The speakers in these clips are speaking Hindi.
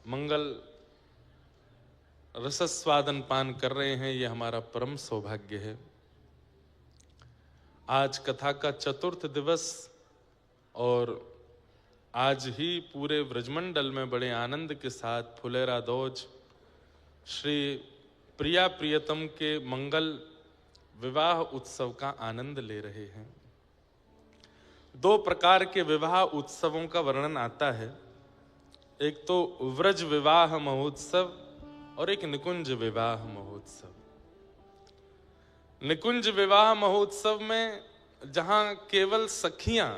मंगल रसस्वादन पान कर रहे हैं, ये हमारा परम सौभाग्य है। आज कथा का चतुर्थ दिवस और आज ही पूरे ब्रजमंडल में बड़े आनंद के साथ फुलेरा दौज श्री प्रिया प्रियतम के मंगल विवाह उत्सव का आनंद ले रहे हैं। दो प्रकार के विवाह उत्सवों का वर्णन आता है, एक तो व्रज विवाह महोत्सव और एक निकुंज विवाह महोत्सव। निकुंज विवाह महोत्सव में जहां केवल सखियां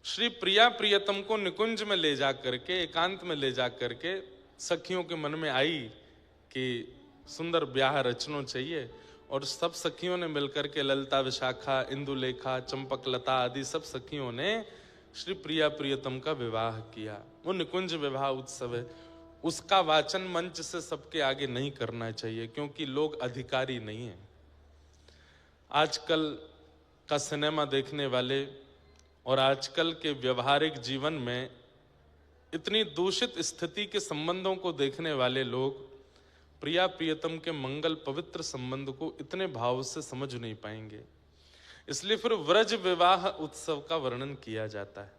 श्री प्रिया प्रियतम को निकुंज में ले जा करके, एकांत में ले जा करके सखियों के मन में आई कि सुंदर ब्याह रचना चाहिए, और सब सखियों ने मिलकर के ललिता, विशाखा, इंदुलेखा, चंपक लता आदि सब सखियों ने श्री प्रिया प्रियतम का विवाह किया। वो निकुंज विवाह उत्सव है। उसका वाचन मंच से सबके आगे नहीं करना चाहिए, क्योंकि लोग अधिकारी नहीं हैं। आजकल का सिनेमा देखने वाले और आजकल के व्यवहारिक जीवन में इतनी दूषित स्थिति के संबंधों को देखने वाले लोग प्रिया प्रियतम के मंगल पवित्र संबंध को इतने भाव से समझ नहीं पाएंगे। इसलिए फिर व्रज विवाह उत्सव का वर्णन किया जाता है।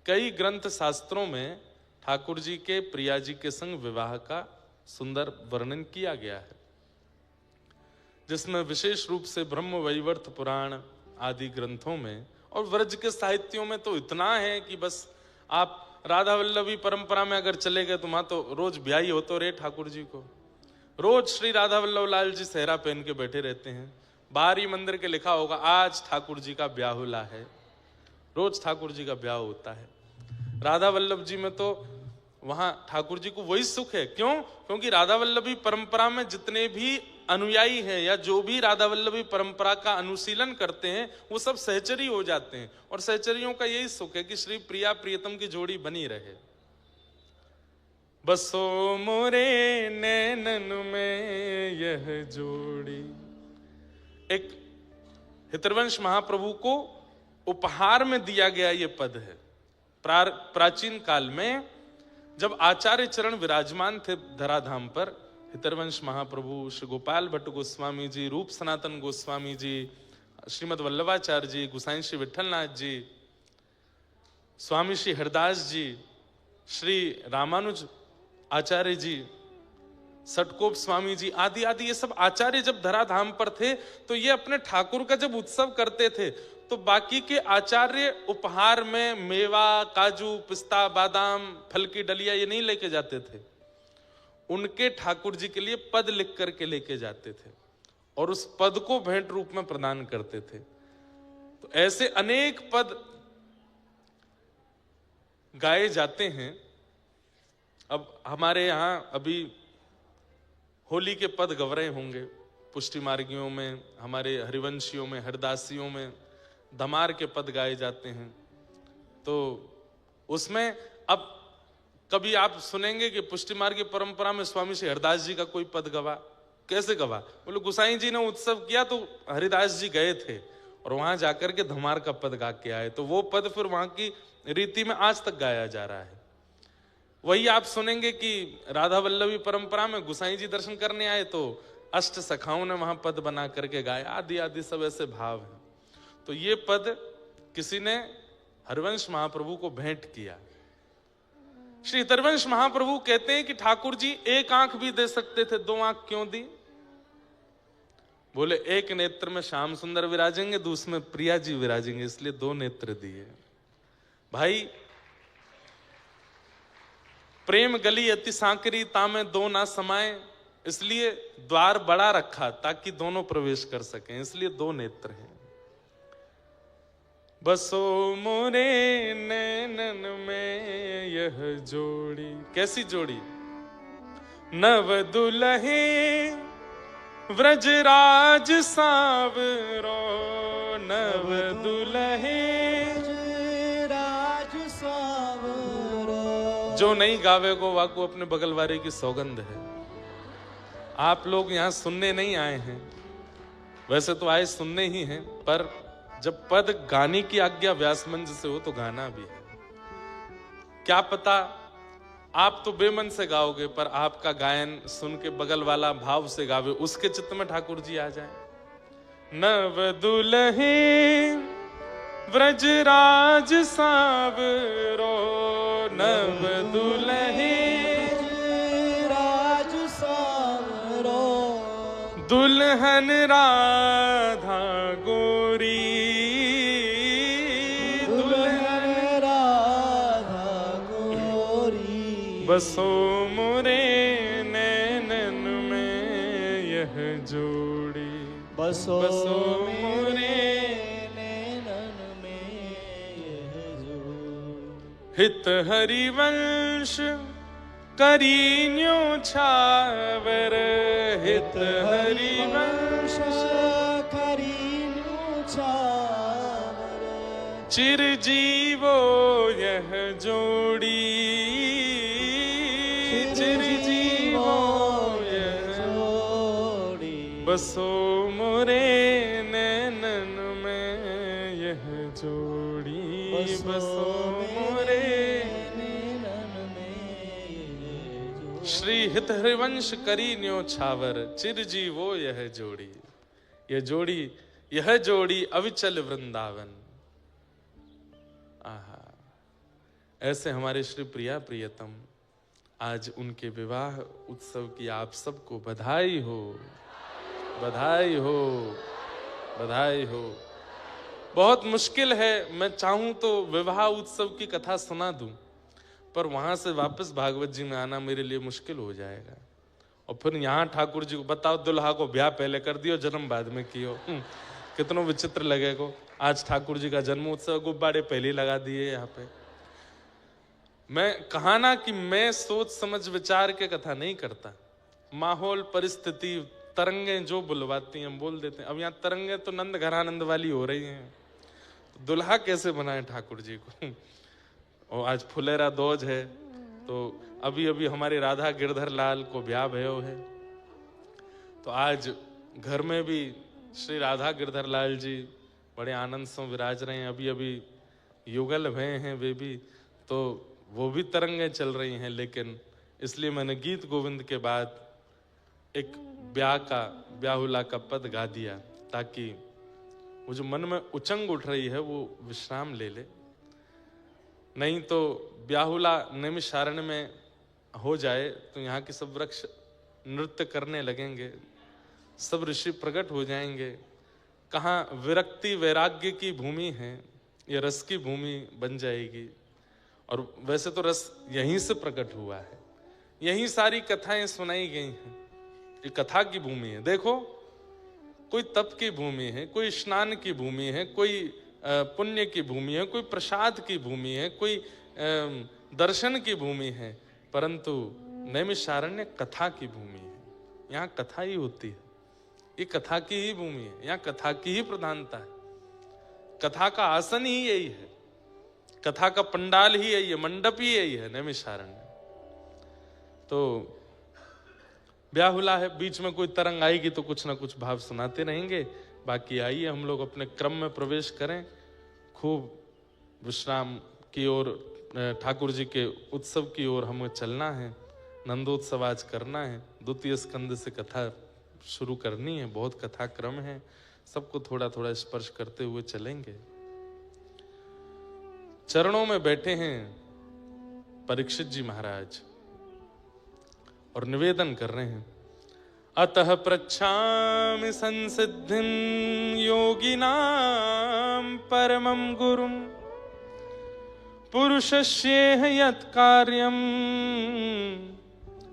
कई ग्रंथ शास्त्रों में ठाकुर जी के प्रिया जी के संग विवाह का सुंदर वर्णन किया गया है, जिसमें विशेष रूप से ब्रह्म वैवर्त पुराण आदि ग्रंथों में और व्रज के साहित्यों में तो इतना है कि बस आप राधा वल्लभी परंपरा में अगर चले गए तो वहां तो रोज ब्याही हो तो रे ठाकुर जी को। रोज श्री राधा वल्लभ लाल जी सेहरा पहन के बैठे रहते हैं। बाहरी मंदिर के लिखा होगा आज ठाकुर जी का ब्याहुला है, रोज ठाकुर जी का ब्याह होता है। राधा वल्लभ जी में तो वहां ठाकुर जी को वही सुख है। क्यों? क्योंकि राधा वल्लभी परंपरा में जितने भी अनुयायी हैं या जो भी राधा वल्लभी परंपरा का अनुशीलन करते हैं वो सब सहचरी हो जाते हैं, और सहचरियों का यही सुख है कि श्री प्रिया प्रियतम की जोड़ी बनी रहे। बसो मोरे नैनन में यह जोड़ी, एक हितवंश महाप्रभु को उपहार में दिया गया ये पद है। प्राचीन काल में जब आचार्य चरण विराजमान थे धराधाम पर, हितवंश महाप्रभु, श्री गोपाल भट्ट गोस्वामी जी, रूप सनातन गोस्वामी जी, श्रीमद वल्लभाचार्य जी, गोसाई श्री विठलनाथ जी, स्वामी श्री हरदास जी, श्री रामानुज आचार्य जी, सटकोप स्वामी जी आदि आदि ये सब आचार्य जब धराधाम पर थे तो ये अपने ठाकुर का जब उत्सव करते थे तो बाकी के आचार्य उपहार में मेवा, काजू, पिस्ता, बादाम, फल की डलिया ये नहीं लेके जाते थे। उनके ठाकुर जी के लिए पद लिख करके लेके जाते थे और उस पद को भेंट रूप में प्रदान करते थे। तो ऐसे अनेक पद गाए जाते हैं। अब हमारे यहां अभी होली के पद गव रहे होंगे, पुष्टि मार्गियों में, हमारे हरिवंशियों में, हरदासियों में धमार के पद गाए जाते हैं। तो उसमें अब कभी आप सुनेंगे कि पुष्टि मार्ग की परंपरा में स्वामी श्री हरदास जी का कोई पद गवा। कैसे गवा? बोले गोसाई जी ने उत्सव किया तो हरिदास जी गए थे और वहां जाकर के धमार का पद गा के आए, तो वो पद फिर वहां की रीति में आज तक गाया जा रहा है। वही आप सुनेंगे कि राधा वल्लभी परंपरा में गोसाई जी दर्शन करने आए तो अष्ट सखाओं ने वहां पद बना करके गाए, आदि आदि सब ऐसे भाव हैं। तो ये पद किसी ने हरवंश महाप्रभु को भेंट किया। श्री हरवंश महाप्रभु कहते हैं कि ठाकुर जी एक आंख भी दे सकते थे, दो आंख क्यों दी? बोले एक नेत्र में श्याम सुंदर विराजेंगे, दूसरे में प्रिया जी विराजेंगे, इसलिए दो नेत्र दिए। भाई प्रेम गली अति सांकरी, तामे दो ना समाए, इसलिए द्वार बड़ा रखा ताकि दोनों प्रवेश कर सकें, इसलिए दो नेत्र हैं। बसो मोरे नैनन में यह जोड़ी, कैसी जोड़ी? नव दुल्हे व्रजराज सावरो, नव दुल्हे जो नहीं गावेगो वाको अपने बगल वाले की सौगंध है। आप लोग यहाँ सुनने नहीं आए हैं, वैसे तो आए सुनने ही हैं, पर जब पद गाने की आज्ञा व्यास मंच से हो तो गाना भी है। क्या पता आप तो बेमन से गाओगे, पर आपका गायन सुन के बगल वाला भाव से गावे, उसके चित्त में ठाकुर जी आ जाए। नव दुल्हे व्रजराज सावरो, नव दुल्हे राज सावरो, दुल्हन राधा गोरी, दुल्हन राधा गोरी, बसो मोरे नैनन में यह जोड़ी, बसो मोरे नैनन में यह जोड़ी। हित हरिवंश करीन्यो छावर, हित हरिवंश करीन्यो छावर, चिरजीवो यह जोड़ी, चिरजीवो यह जोड़ी, बसो मोरे नैनन में यह जोड़ी, बसो मोरे नैनन में यह जोड़ी। श्री हित हरिवंश करी न्यो छावर, चिरजीवो यह जोड़ी, यह जोड़ी, यह जोड़ी अविचल वृंदावन। आहा, ऐसे हमारे श्री प्रिया प्रियतम, आज उनके विवाह उत्सव की आप सबको बधाई हो, बधाई हो, बधाई हो। बहुत मुश्किल है, मैं चाहूं तो विवाह उत्सव की कथा सुना दूं, पर वहां से वापस भागवत जी में आना मेरे लिए मुश्किल हो जाएगा। और फिर यहाँ ठाकुर जी को बताओ, दुल्हा को ब्याह पहले कर दियो, जन्म बाद में कियो, कितना विचित्र लगेगा। आज ठाकुर जी का जन्म उत्सव, गुब्बारे पहले लगा दिए यहाँ पे। मैं कहा ना कि मैं सोच समझ विचार के कथा नहीं करता, माहौल परिस्थिति तरंगे जो बुलवाती हैं हम बोल देते हैं। अब यहाँ तरंगे तो नंद घरानंद वाली हो रही हैं, तो दुल्हा कैसे बनाए ठाकुर जी को। और आज फुलेरा दोज है, तो अभी अभी हमारे राधा गिरधर लाल को ब्याह भयो है, तो आज घर में भी श्री राधा गिरधर लाल जी बड़े आनंद से विराज रहे हैं। अभी अभी युगल भय हैं वे भी, तो वो भी तरंगें चल रही हैं। लेकिन इसलिए मैंने गीत गोविंद के बाद एक ब्याहुला का पद गा दिया, ताकि वो जो मन में उचंग उठ रही है वो विश्राम ले ले। नहीं तो ब्याहुला नैमिषारण्य में हो जाए तो यहाँ के सब वृक्ष नृत्य करने लगेंगे, सब ऋषि प्रकट हो जाएंगे। कहाँ विरक्ति वैराग्य की भूमि है, ये रस की भूमि बन जाएगी। और वैसे तो रस यहीं से प्रकट हुआ है, यहीं सारी कथाएं सुनाई गई हैं। ये कथा की भूमि है। देखो, कोई तप की भूमि है, कोई स्नान की भूमि है, कोई पुण्य की भूमि है, कोई प्रसाद की भूमि है, कोई दर्शन की भूमि है, परंतु नैमिषारण्य कथा की भूमि है। यहाँ कथा ही होती है, ये कथा की ही भूमि है, यहाँ कथा की ही प्रधानता है। कथा का आसन ही यही है, कथा का पंडाल ही यही है, मंडप ही यही है नैमिषारण्य। तो ब्याहुला है, बीच में कोई तरंग आएगी तो कुछ ना कुछ भाव सुनाते रहेंगे। बाकी आइए हम लोग अपने क्रम में प्रवेश करें, खूब विश्राम की ओर, ठाकुर जी के उत्सव की ओर हमें चलना है। नंदोत्सव आज करना है, द्वितीय स्कंद से कथा शुरू करनी है, बहुत कथा क्रम है, सबको थोड़ा थोड़ा स्पर्श करते हुए चलेंगे। चरणों में बैठे हैं परीक्षित जी महाराज और निवेदन कर रहे हैं, अतः पृच्छामि संसिद्धिं योगिनां परमं गुरुं पुरुषस्येह यत् कार्यं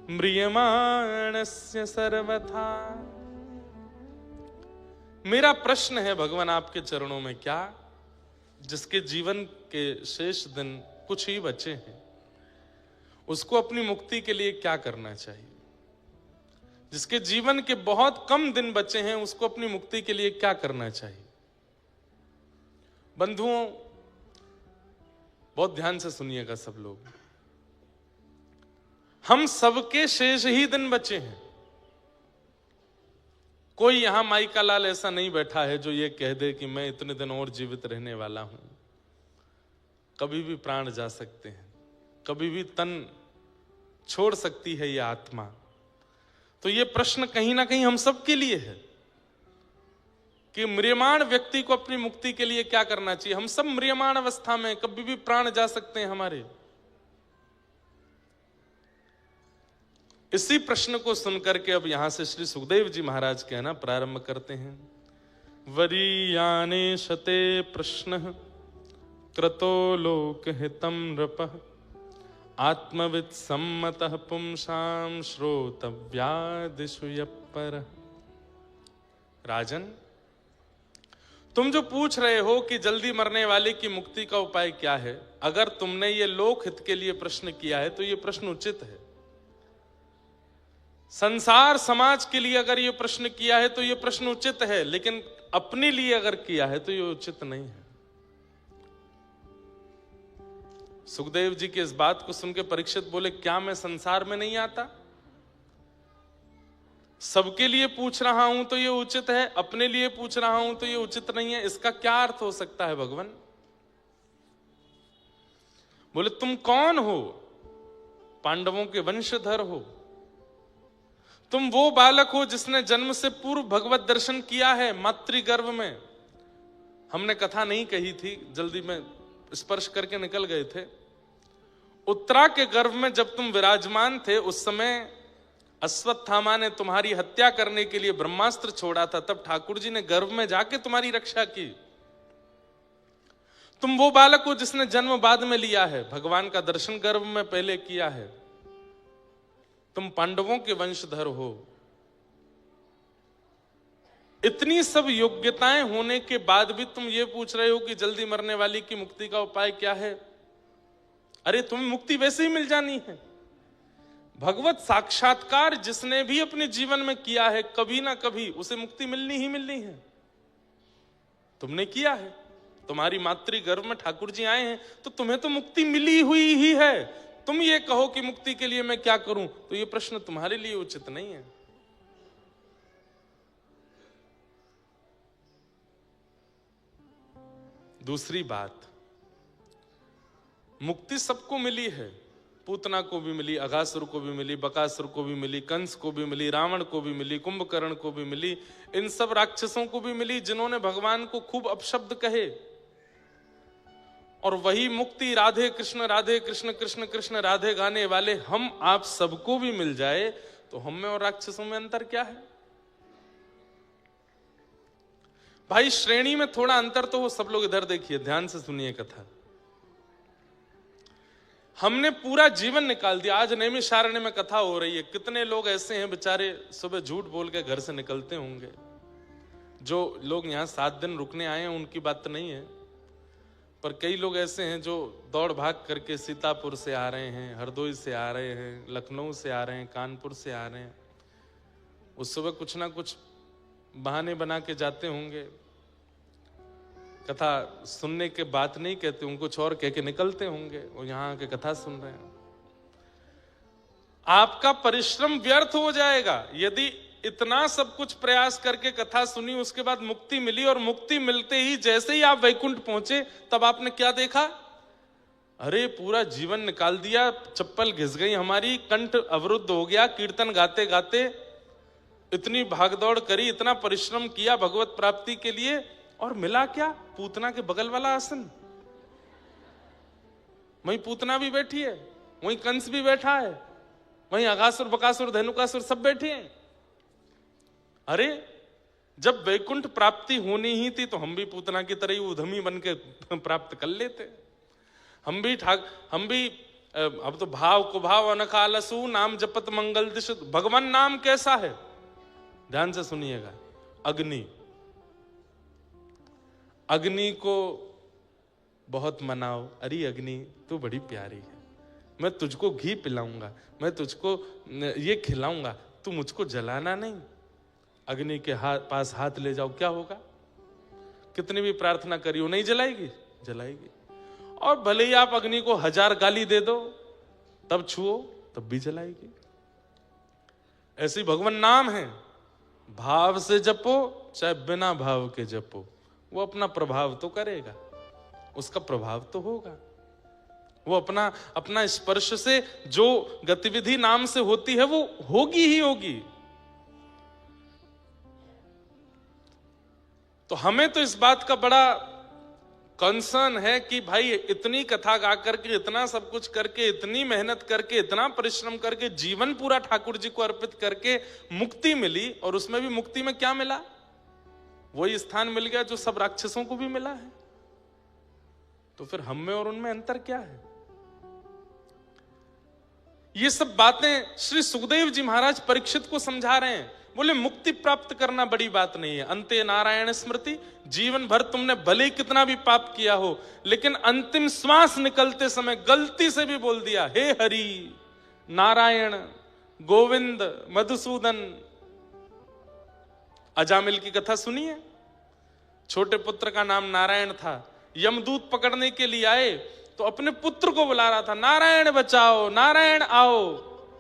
म्रियमाणस्य सर्वथा। मेरा प्रश्न है भगवान आपके चरणों में, क्या जिसके जीवन के शेष दिन कुछ ही बचे हैं, उसको अपनी मुक्ति के लिए क्या करना चाहिए? जिसके जीवन के बहुत कम दिन बचे हैं, उसको अपनी मुक्ति के लिए क्या करना चाहिए? बंधुओं, बहुत ध्यान से सुनिएगा सब लोग। हम सबके शेष ही दिन बचे हैं। कोई यहां माई का लाल ऐसा नहीं बैठा है जो ये कह दे कि मैं इतने दिन और जीवित रहने वाला हूं। कभी भी प्राण जा सकते हैं, कभी भी तन छोड़ सकती है ये आत्मा? तो ये प्रश्न कहीं ना कहीं हम सब के लिए है कि म्रियमाण व्यक्ति को अपनी मुक्ति के लिए क्या करना चाहिए। हम सब म्रियमाण अवस्था में, कभी भी प्राण जा सकते हैं हमारे। इसी प्रश्न को सुनकर के अब यहां से श्री सुखदेव जी महाराज कहना प्रारंभ करते हैं। वरीयाने शते प्रश्न क्रतो लोक हितम नृपः आत्मविद सम्मतः पुंसाम श्रोतव्यादिषु यप्परः। राजन, तुम जो पूछ रहे हो कि जल्दी मरने वाले की मुक्ति का उपाय क्या है, अगर तुमने ये लोक हित के लिए प्रश्न किया है तो ये प्रश्न उचित है। संसार समाज के लिए अगर ये प्रश्न किया है तो ये प्रश्न उचित है, लेकिन अपने लिए अगर किया है तो ये उचित नहीं है। सुखदेव जी की इस बात को सुनकर परीक्षित बोले, क्या मैं संसार में नहीं आता? सबके लिए पूछ रहा हूं तो ये उचित है, अपने लिए पूछ रहा हूं तो ये उचित नहीं है। इसका क्या अर्थ हो सकता है भगवान? बोले, तुम कौन हो? पांडवों के वंशधर हो। तुम वो बालक हो जिसने जन्म से पूर्व भगवत दर्शन किया है मातृगर्भ में। हमने कथा नहीं कही थी, जल्दी में स्पर्श करके निकल गए थे। उत्तरा के गर्भ में जब तुम विराजमान थे, उस समय अश्वत्थामा ने तुम्हारी हत्या करने के लिए ब्रह्मास्त्र छोड़ा था, तब ठाकुर जी ने गर्भ में जाके तुम्हारी रक्षा की। तुम वो बालक हो जिसने जन्म बाद में लिया है, भगवान का दर्शन गर्भ में पहले किया है। तुम पांडवों के वंशधर हो। इतनी सब योग्यताएं होने के बाद भी तुम ये पूछ रहे हो कि जल्दी मरने वाली की मुक्ति का उपाय क्या है? अरे तुम्हें मुक्ति वैसे ही मिल जानी है। भगवत साक्षात्कार जिसने भी अपने जीवन में किया है, कभी ना कभी उसे मुक्ति मिलनी ही मिलनी है। तुमने किया है, तुम्हारी मातृगर्भ में ठाकुर जी आए हैं, तो तुम्हें तो मुक्ति मिली हुई ही है। तुम ये कहो कि मुक्ति के लिए मैं क्या करूं, तो ये प्रश्न तुम्हारे लिए उचित नहीं है। दूसरी बात, मुक्ति सबको मिली है। पूतना को भी मिली, अघासुर को भी मिली, बकासुर को भी मिली, कंस को भी मिली, रावण को भी मिली, कुंभकर्ण को भी मिली, इन सब राक्षसों को भी मिली जिन्होंने भगवान को खूब अपशब्द कहे। और वही मुक्ति राधे कृष्ण कृष्ण कृष्ण राधे गाने वाले हम आप सबको भी मिल जाए तो हम में और राक्षसों में अंतर क्या है? भाई श्रेणी में थोड़ा अंतर तो हो। सब लोग इधर देखिए, ध्यान से सुनिए कथा। हमने पूरा जीवन निकाल दिया। आज नैमिषारण्य में कथा हो रही है। कितने लोग ऐसे हैं बेचारे, सुबह झूठ बोल के घर से निकलते होंगे। जो लोग यहाँ 7 दिन रुकने आए हैं उनकी बात तो नहीं है, पर कई लोग ऐसे हैं जो दौड़ भाग करके सीतापुर से आ रहे हैं, हरदोई से आ रहे हैं, लखनऊ से आ रहे हैं, कानपुर से आ रहे हैं। उस सुबह कुछ ना कुछ बहाने बना के जाते होंगे। कथा सुनने के बात नहीं कहते, उनको कुछ और कह के निकलते होंगे। वो यहाँ आके कथा सुन रहे हैं। आपका परिश्रम व्यर्थ हो जाएगा यदि इतना सब कुछ प्रयास करके कथा सुनी, उसके बाद मुक्ति मिली और मुक्ति मिलते ही जैसे ही आप वैकुंठ पहुंचे तब आपने क्या देखा? अरे पूरा जीवन निकाल दिया, चप्पल घिस गई हमारी, कंठ अवरुद्ध हो गया, कीर्तन गाते गाते इतनी भागदौड़ करी, इतना परिश्रम किया भगवत प्राप्ति के लिए, और मिला क्या? पूतना के बगल वाला आसन। वहीं पूतना भी बैठी है, वहीं कंस भी बैठा है, वहीं अघासुर बकासुर धेनुकासुर सब बैठे हैं। अरे जब वैकुंठ प्राप्ति होनी ही थी तो हम भी पूतना की तरह ही उधमी बन के प्राप्त कर लेते। हम भी अब तो भाव को भाव अनकालसु नाम जपत मंगल दिश। भगवान नाम कैसा है? ध्यान से सुनिएगा। अग्नि, अग्नि को बहुत मनाओ। अरे अग्नि तू बड़ी प्यारी है, मैं तुझको घी पिलाऊंगा, मैं तुझको ये खिलाऊंगा, तू मुझको जलाना नहीं। अग्नि के पास हाथ ले जाओ, क्या होगा? कितनी भी प्रार्थना करियो नहीं जलाएगी? जलाएगी। और भले ही आप अग्नि को 1000 गाली दे दो, तब छुओ तब भी जलाएगी। ऐसी भगवान नाम है। भाव से जपो चाहे बिना भाव के जपो, वो अपना प्रभाव तो करेगा, उसका प्रभाव तो होगा। वो अपना अपना स्पर्श से जो गतिविधि नाम से होती है वो होगी ही होगी। तो हमें तो इस बात का बड़ा कंसर्न है कि भाई इतनी कथा गा करके, इतना सब कुछ करके, इतनी मेहनत करके, इतना परिश्रम करके, जीवन पूरा ठाकुर जी को अर्पित करके मुक्ति मिली, और उसमें भी मुक्ति में क्या मिला? वही स्थान मिल गया जो सब राक्षसों को भी मिला है। तो फिर हम में और उनमें अंतर क्या है? ये सब बातें श्री सुखदेव जी महाराज परीक्षित को समझा रहे हैं। बोले मुक्ति प्राप्त करना बड़ी बात नहीं है, अंते नारायण स्मृति, जीवन भर तुमने भले कितना भी पाप किया हो, लेकिन अंतिम श्वास निकलते समय गलती से भी बोल दिया हे हरि, नारायण, गोविंद, मधुसूदन। अजामिल की कथा सुनिए, छोटे पुत्र का नाम नारायण था। यमदूत पकड़ने के लिए आए तो अपने पुत्र को बुला रहा था, नारायण बचाओ, नारायण आओ।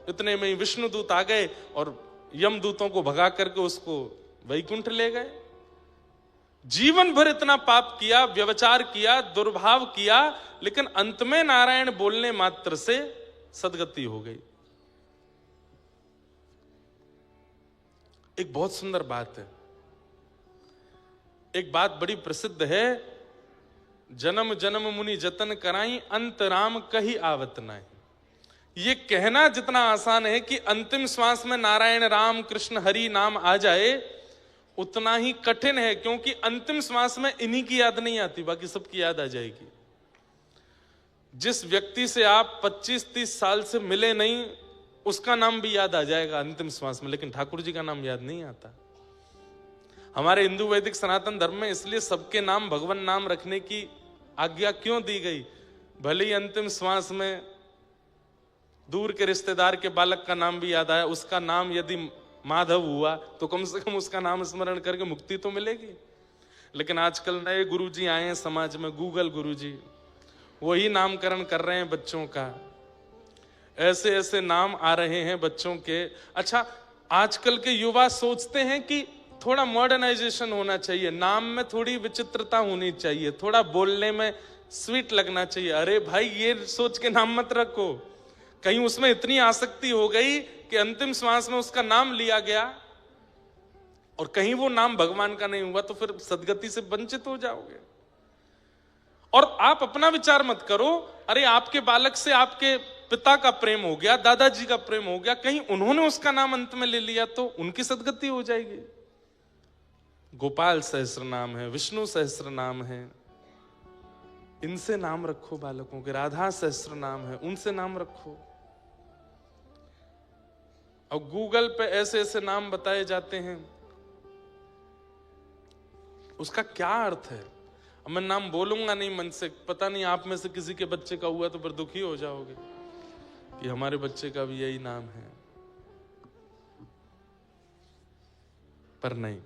इतने में ही विष्णुदूत आ गए और यमदूतों को भगा करके उसको वैकुंठ ले गए। जीवन भर इतना पाप किया, व्यभिचार किया, दुर्भाव किया, लेकिन अंत में नारायण बोलने मात्र से सदगति हो गई। एक बहुत सुंदर बात है, एक बात बड़ी प्रसिद्ध है, जन्म जन्म मुनि जतन कराई, अंत राम कही आवत नाई। ये कहना जितना आसान है कि अंतिम श्वास में नारायण, राम, कृष्ण, हरि नाम आ जाए, उतना ही कठिन है, क्योंकि अंतिम श्वास में इन्हीं की याद नहीं आती, बाकी सबकी याद आ जाएगी। जिस व्यक्ति से आप 25-30 साल से मिले नहीं, उसका नाम भी याद आ जाएगा अंतिम श्वास में, लेकिन ठाकुर जी का नाम याद नहीं आता। हमारे हिंदू वैदिक सनातन धर्म में इसलिए सबके नाम भगवान नाम रखने की आज्ञा क्यों दी गई? भले ही अंतिम श्वास में दूर के रिश्तेदार के बालक का नाम भी याद आया, उसका नाम यदि माधव हुआ तो कम से कम उसका नाम स्मरण करके मुक्ति तो मिलेगी। लेकिन आजकल नए गुरुजी आए हैं समाज में, गूगल गुरुजी, वही नामकरण कर रहे हैं बच्चों का। ऐसे ऐसे नाम आ रहे हैं बच्चों के। अच्छा, आजकल के युवा सोचते हैं कि थोड़ा मॉडर्नाइजेशन होना चाहिए, नाम में थोड़ी विचित्रता होनी चाहिए, थोड़ा बोलने में स्वीट लगना चाहिए। अरे भाई, ये सोच के नाम मत रखो, कहीं उसमें इतनी आसक्ति हो गई कि अंतिम श्वास में उसका नाम लिया गया और कहीं वो नाम भगवान का नहीं हुआ, तो फिर सदगति से वंचित हो जाओगे। और आप अपना विचार मत करो, अरे आपके बालक से आपके पिता का प्रेम हो गया, दादाजी का प्रेम हो गया, कहीं उन्होंने उसका नाम अंत में ले लिया तो उनकी सदगति हो जाएगी। गोपाल सहस्र नाम है, विष्णु सहस्र नाम है, इनसे नाम रखो बालकों के। राधा सहस्र नाम है, उनसे नाम रखो। और गूगल पे ऐसे ऐसे नाम बताए जाते हैं, उसका क्या अर्थ है? अब मैं नाम बोलूंगा नहीं मन से, पता नहीं आप में से किसी के बच्चे का हुआ तो फिर दुखी हो जाओगे कि हमारे बच्चे का भी यही नाम है। पर नहीं,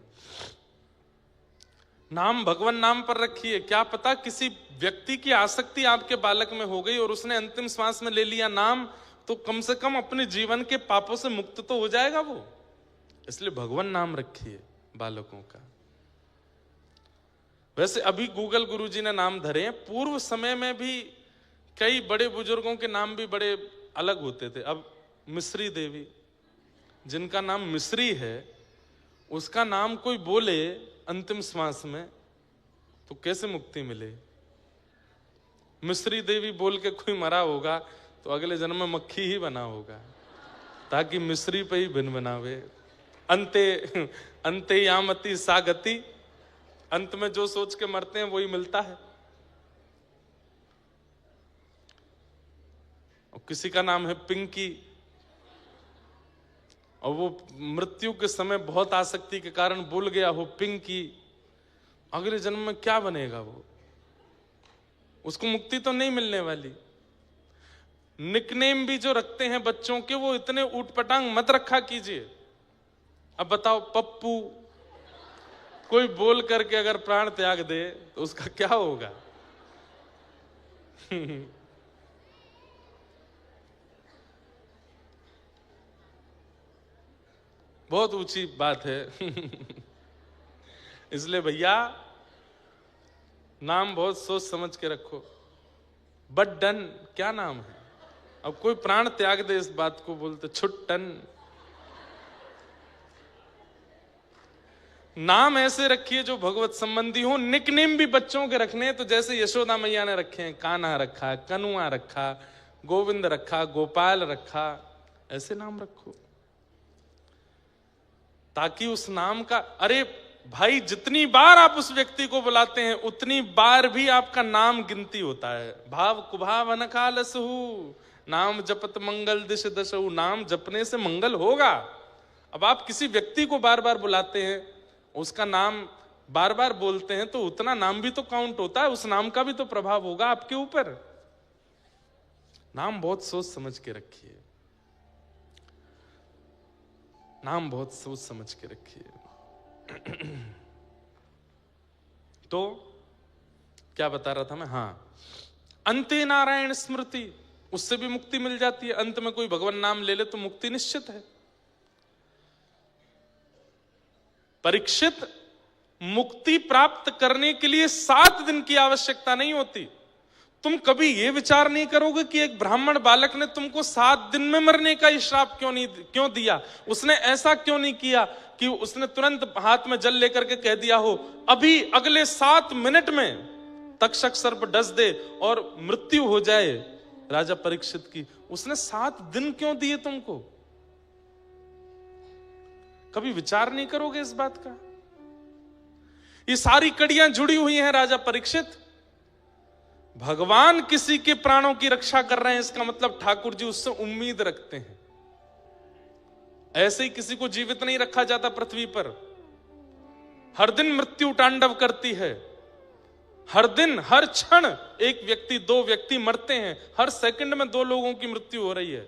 नाम भगवान नाम पर रखिए। क्या पता किसी व्यक्ति की आसक्ति आपके बालक में हो गई और उसने अंतिम श्वास में ले लिया नाम, तो कम से कम अपने जीवन के पापों से मुक्त तो हो जाएगा वो। इसलिए भगवान नाम रखिए बालकों का। वैसे अभी गूगल गुरुजी ने नाम धरे हैं, पूर्व समय में भी कई बड़े बुजुर्गों के नाम भी बड़े अलग होते थे। अब मिश्री देवी, जिनका नाम मिश्री है, उसका नाम कोई बोले अंतिम श्वास में तो कैसे मुक्ति मिले? मिश्री देवी बोल के कोई मरा होगा तो अगले जन्म में मक्खी ही बना होगा, ताकि मिश्री पे ही भिन बनावे। अंते अंते यामति सागति, अंत में जो सोच के मरते हैं वही मिलता है। और किसी का नाम है पिंकी, और वो मृत्यु के समय बहुत आसक्ति के कारण भूल गया हो पिंकी, अगले जन्म में क्या बनेगा वो? उसको मुक्ति तो नहीं मिलने वाली। निकनेम भी जो रखते हैं बच्चों के, वो इतने ऊटपटांग मत रखा कीजिए। अब बताओ, पप्पू कोई बोल करके अगर प्राण त्याग दे तो उसका क्या होगा? बहुत ऊंची बात है। इसलिए भैया, नाम बहुत सोच समझ के रखो। बट डन क्या नाम है? अब कोई प्राण त्याग दे इस बात को, बोलते छुट्टन। नाम ऐसे रखिए जो भगवत संबंधी हो। निकनेम भी बच्चों के रखने हैं तो जैसे यशोदा मैया ने रखे हैं, कान्हा रखा, कनुआ रखा, गोविंद रखा, गोपाल रखा, ऐसे नाम रखो ताकि उस नाम का, अरे भाई जितनी बार आप उस व्यक्ति को बुलाते हैं उतनी बार भी आपका नाम गिनती होता है। भाव कुभाव अनकालसहु नाम जपत मंगल दिश दशहु। नाम जपने से मंगल होगा। अब आप किसी व्यक्ति को बार बार बुलाते हैं, उसका नाम बार बार बोलते हैं तो उतना नाम भी तो काउंट होता है, उस नाम का भी तो प्रभाव होगा आपके ऊपर। नाम बहुत सोच समझ के रखिए, नाम बहुत सोच समझ के रखिए। तो क्या बता रहा था मैं? हाँ, अंते नारायण स्मृति, उससे भी मुक्ति मिल जाती है। अंत में कोई भगवान नाम ले ले तो मुक्ति निश्चित है। परीक्षित, मुक्ति प्राप्त करने के लिए 7 दिन की आवश्यकता नहीं होती। तुम कभी यह विचार नहीं करोगे कि एक ब्राह्मण बालक ने तुमको 7 दिन में मरने का श्राप क्यों दिया? उसने ऐसा क्यों नहीं किया कि उसने तुरंत हाथ में जल लेकर के कह दिया हो अभी अगले 7 मिनट में तक्षक सर्प डस दे और मृत्यु हो जाए राजा परीक्षित की। उसने 7 दिन क्यों दिए तुमको? कभी विचार नहीं करोगे इस बात का? ये सारी कड़ियां जुड़ी हुई हैं राजा परीक्षित। भगवान किसी के प्राणों की रक्षा कर रहे हैं, इसका मतलब ठाकुर जी उससे उम्मीद रखते हैं। ऐसे ही किसी को जीवित नहीं रखा जाता पृथ्वी पर। हर दिन मृत्यु तांडव करती है। हर दिन, हर क्षण एक व्यक्ति, 2 व्यक्ति मरते हैं। हर सेकंड में 2 लोगों की मृत्यु हो रही है।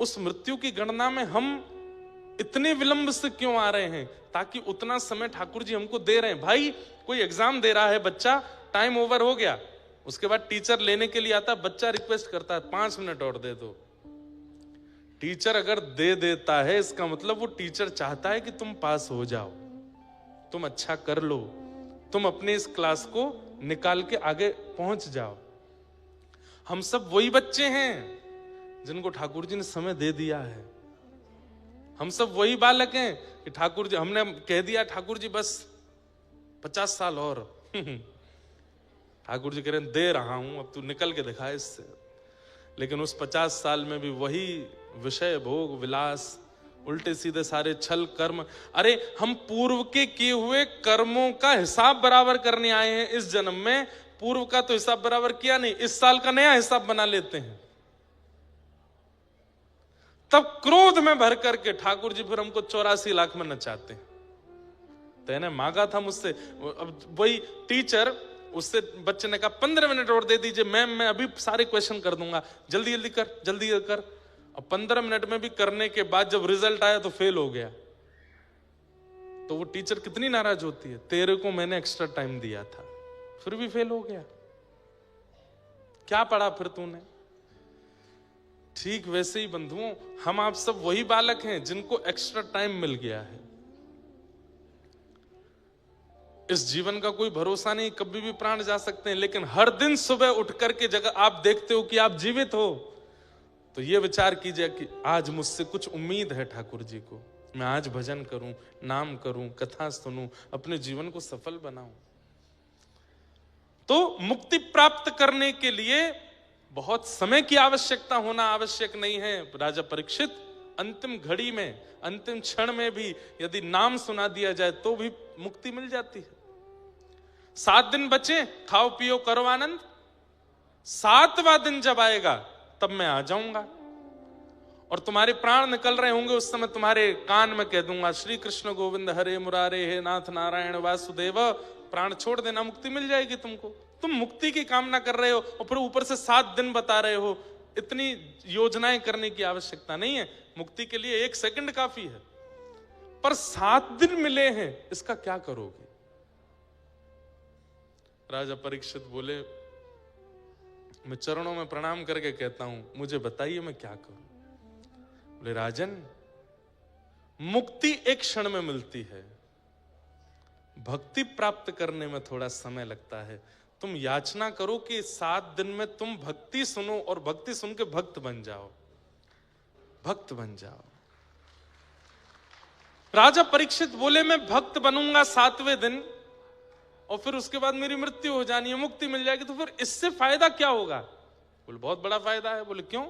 उस मृत्यु की गणना में हम इतने विलंब से क्यों आ रहे हैं? ताकि उतना समय ठाकुर जी हमको दे रहे हैं। भाई कोई एग्जाम दे रहा है बच्चा, टाइम ओवर हो गया, उसके बाद टीचर लेने के लिए आता है, बच्चा रिक्वेस्ट करता है 5 मिनट और दे दो। टीचर अगर दे देता है इसका मतलब वो टीचर चाहता है कि तुम पास हो जाओ, तुम अच्छा कर लो, तुम अपने इस क्लास को निकाल के आगे पहुंच जाओ। हम सब वही बच्चे हैं जिनको ठाकुर जी ने समय दे दिया है। हम सब वही बालक हैं कि ठाकुर जी, हमने कह दिया ठाकुर जी बस 50 साल और ठाकुर जी कह रहे हैं दे रहा हूं, अब तू निकल के दिखा इससे। लेकिन उस 50 साल में भी वही विषय भोग विलास, उल्टे सीधे सारे छल कर्म। अरे हम पूर्व के किए हुए कर्मों का हिसाब बराबर करने आए हैं इस जन्म में। पूर्व का तो हिसाब बराबर किया नहीं, इस साल का नया हिसाब बना लेते हैं। तब क्रोध में भर करके ठाकुर जी फिर हमको 84 लाख में नचाते हैं। तेने मांगा था मुझसे, अब वही टीचर, उससे बच्चे ने कहा 15 मिनट और दे दीजिए मैम, मैं अभी सारे क्वेश्चन कर दूंगा, जल्दी जल्दी कर, जल्दी कर। अब 15 मिनट में भी करने के बाद जब रिजल्ट आया तो फेल हो गया, तो वो टीचर कितनी नाराज होती है, तेरे को मैंने एक्स्ट्रा टाइम दिया था फिर भी फेल हो गया, क्या पढ़ा फिर तूने? ठीक वैसे ही बंधुओं, हम आप सब वही बालक हैं जिनको एक्स्ट्रा टाइम मिल गया है। इस जीवन का कोई भरोसा नहीं, कभी भी प्राण जा सकते हैं, लेकिन हर दिन सुबह उठ करके जगह आप देखते हो कि आप जीवित हो, तो ये विचार कीजिए कि आज मुझसे कुछ उम्मीद है ठाकुर जी को, मैं आज भजन करूं, नाम करूं, कथा सुनूं, अपने जीवन को सफल बनाऊं। तो मुक्ति प्राप्त करने के लिए बहुत समय की आवश्यकता होना आवश्यक नहीं है। राजा परीक्षित, अंतिम घड़ी में, अंतिम क्षण में भी यदि नाम सुना दिया जाए तो भी मुक्ति मिल जाती है। 7 दिन बचे, खाओ पियो करो आनंद। 7वां दिन जब आएगा तब मैं आ जाऊंगा और तुम्हारे प्राण निकल रहे होंगे, उस समय तुम्हारे कान में कह दूंगा श्री कृष्ण गोविंद हरे मुरारे, हे नाथ नारायण वासुदेव। प्राण छोड़ देना, मुक्ति मिल जाएगी तुमको। तुम मुक्ति की कामना कर रहे हो और फिर ऊपर से 7 दिन बता रहे हो। इतनी योजनाएं करने की आवश्यकता नहीं है, मुक्ति के लिए 1 सेकंड काफी है। पर 7 दिन मिले हैं, इसका क्या करोगे? राजा परीक्षित बोले, मैं चरणों में प्रणाम करके कहता हूं, मुझे बताइए मैं क्या करूं? बोले राजन, मुक्ति एक क्षण में मिलती है, भक्ति प्राप्त करने में थोड़ा समय लगता है। तुम याचना करो कि 7 दिन में तुम भक्ति सुनो और भक्ति सुन के भक्त बन जाओ, भक्त बन जाओ। राजा परीक्षित बोले मैं भक्त बनूंगा 7वें दिन और फिर उसके बाद मेरी मृत्यु हो जानी है, मुक्ति मिल जाएगी, तो फिर इससे फायदा क्या होगा? बोले बहुत बड़ा फायदा है। बोले क्यों?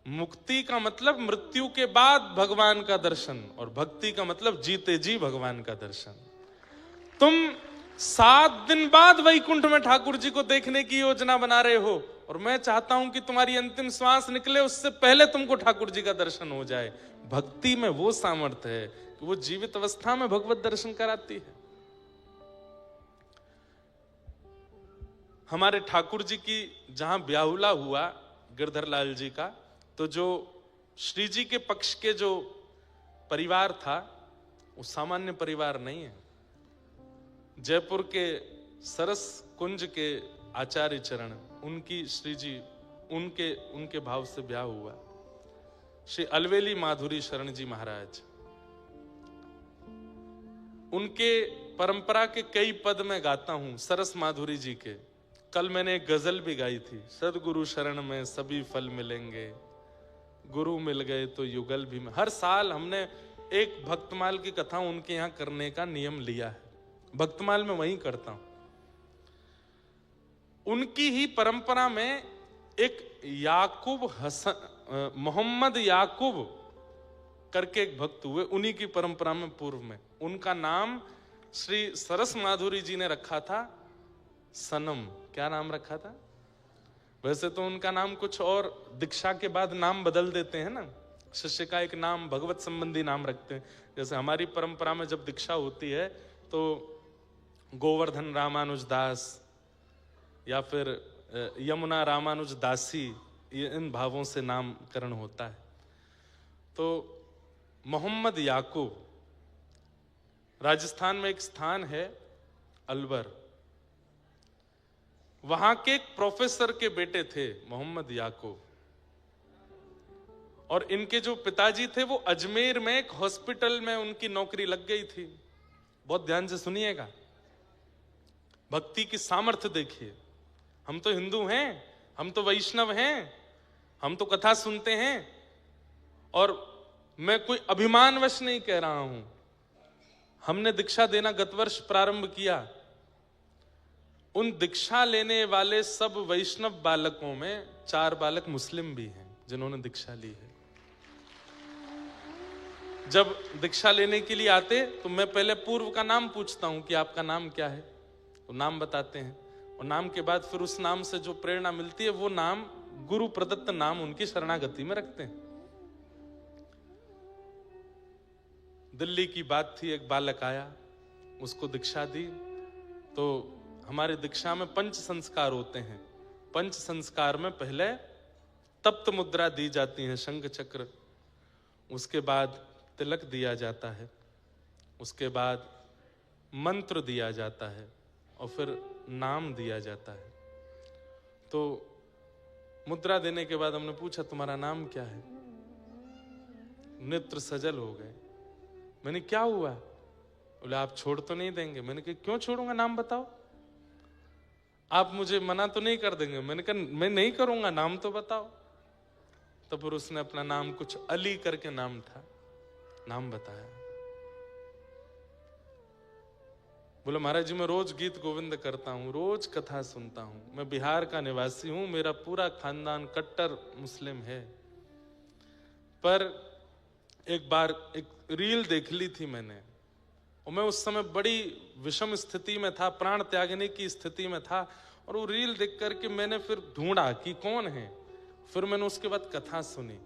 मुक्ति का मतलब मृत्यु के बाद भगवान का दर्शन, और भक्ति का मतलब जीते जी भगवान का दर्शन। तुम 7 दिन बाद वैकुंठ में ठाकुर जी को देखने की योजना बना रहे हो, और मैं चाहता हूं कि तुम्हारी अंतिम श्वास निकले उससे पहले तुमको ठाकुर जी का दर्शन हो जाए। भक्ति में वो सामर्थ्य है कि वो जीवित अवस्था में भगवत दर्शन कराती है। हमारे ठाकुर जी की जहां ब्याहुला हुआ गिरधर लाल जी का, तो जो श्री जी के पक्ष के जो परिवार था वो सामान्य परिवार नहीं है। जयपुर के सरस कुंज के आचार्य चरण, उनकी श्री जी उनके भाव से ब्याह हुआ। श्री अलवेली माधुरी शरण जी महाराज, उनके परंपरा के कई पद में गाता हूं, सरस माधुरी जी के। कल मैंने एक गजल भी गाई थी, सदगुरु शरण में सभी फल मिलेंगे, गुरु मिल गए तो युगल भी। हर साल हमने एक भक्तमाल की कथा उनके यहां करने का नियम लिया है, भक्तमाल में वहीं करता हूं। उनकी ही परंपरा में एक मोहम्मद याकूब करके एक भक्त हुए, उन्हीं की परंपरा में पूर्व में। उनका नाम श्री सरस माधुरी जी ने रखा था सनम। क्या नाम रखा था? वैसे तो उनका नाम कुछ और, दीक्षा के बाद नाम बदल देते हैं ना, शिष्य का एक नाम भगवत संबंधी नाम रखते हैं। जैसे हमारी परंपरा में जब दीक्षा होती है तो गोवर्धन रामानुज दास या फिर यमुना रामानुज दासी, इन भावों से नामकरण होता है। तो मोहम्मद याकूब, राजस्थान में एक स्थान है अलवर, वहां के एक प्रोफेसर के बेटे थे मोहम्मद याकूब, और इनके जो पिताजी थे वो अजमेर में एक हॉस्पिटल में उनकी नौकरी लग गई थी। बहुत ध्यान से सुनिएगा, भक्ति की सामर्थ्य देखिए। हम तो हिंदू हैं, हम तो वैष्णव हैं, हम तो कथा सुनते हैं, और मैं कोई अभिमानवश नहीं कह रहा हूं। हमने दीक्षा देना गत वर्ष प्रारंभ किया। उन दीक्षा लेने वाले सब वैष्णव बालकों में 4 बालक मुस्लिम भी हैं जिन्होंने दीक्षा ली है। जब दीक्षा लेने के लिए आते तो मैं पहले पूर्व का नाम पूछता हूं कि आपका नाम क्या है, तो नाम बताते हैं, और नाम के बाद फिर उस नाम से जो प्रेरणा मिलती है वो नाम गुरु प्रदत्त नाम उनकी शरणागति में रखते हैं। दिल्ली की बात थी, एक बालक आया, उसको दीक्षा दी। तो हमारे दीक्षा में 5 संस्कार होते हैं। 5 संस्कार में पहले तप्त मुद्रा दी जाती है, शंख चक्र, उसके बाद तिलक दिया जाता है, उसके बाद मंत्र दिया जाता है, और फिर नाम दिया जाता है। तो मुद्रा देने के बाद हमने पूछा तुम्हारा नाम क्या है? नेत्र सजल हो गए। मैंने क्या हुआ? बोले आप छोड़ तो नहीं देंगे? मैंने कहा क्यों छोड़ूंगा, नाम बताओ। आप मुझे मना तो नहीं कर देंगे? मैंने कहा मैं नहीं करूंगा, नाम तो बताओ। तो फिर उसने अपना नाम, कुछ अली करके नाम था, नाम बताया। बोले महाराज जी मैं रोज गीत गोविंद करता हूं, रोज कथा सुनता हूं, मैं बिहार का निवासी हूं, मेरा पूरा खानदान कट्टर मुस्लिम है, पर एक बार एक रील देख ली थी मैंने, और मैं उस समय बड़ी विषम स्थिति में था, प्राण त्यागने की स्थिति में था, और वो रील देख करके मैंने फिर ढूंढा कि कौन है। फिर मैंने उसके बाद कथा सुनी।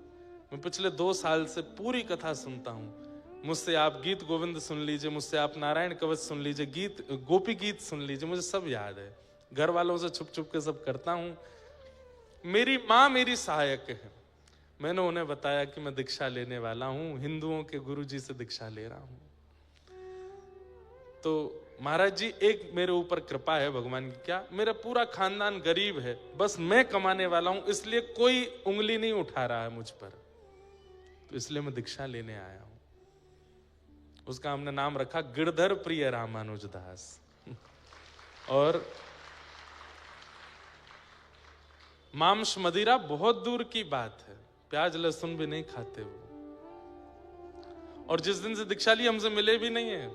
मैं पिछले 2 साल से पूरी कथा सुनता हूं। मुझसे आप गीत गोविंद सुन लीजिए, मुझसे आप नारायण कवच सुन लीजिए, गीत गोपी गीत सुन लीजिए, मुझे सब याद है। घर वालों से छुप छुप के सब करता हूं। मेरी माँ मेरी सहायक है। मैंने उन्हें बताया कि मैं दीक्षा लेने वाला हूं, हिंदुओं के गुरुजी से दीक्षा ले रहा हूं। तो महाराज जी एक मेरे ऊपर कृपा है भगवान की, क्या मेरा पूरा खानदान गरीब है, बस मैं कमाने वाला हूं, इसलिए कोई उंगली नहीं उठा रहा है मुझ पर, तो इसलिए मैं दीक्षा लेने आया हूं। उसका हमने नाम रखा गिरधर प्रिय रामानुज दास। और मांस मदिरा बहुत दूर की बात है, प्याज लहसुन भी नहीं खाते वो। और जिस दिन से दीक्षा ली हमसे मिले भी नहीं है,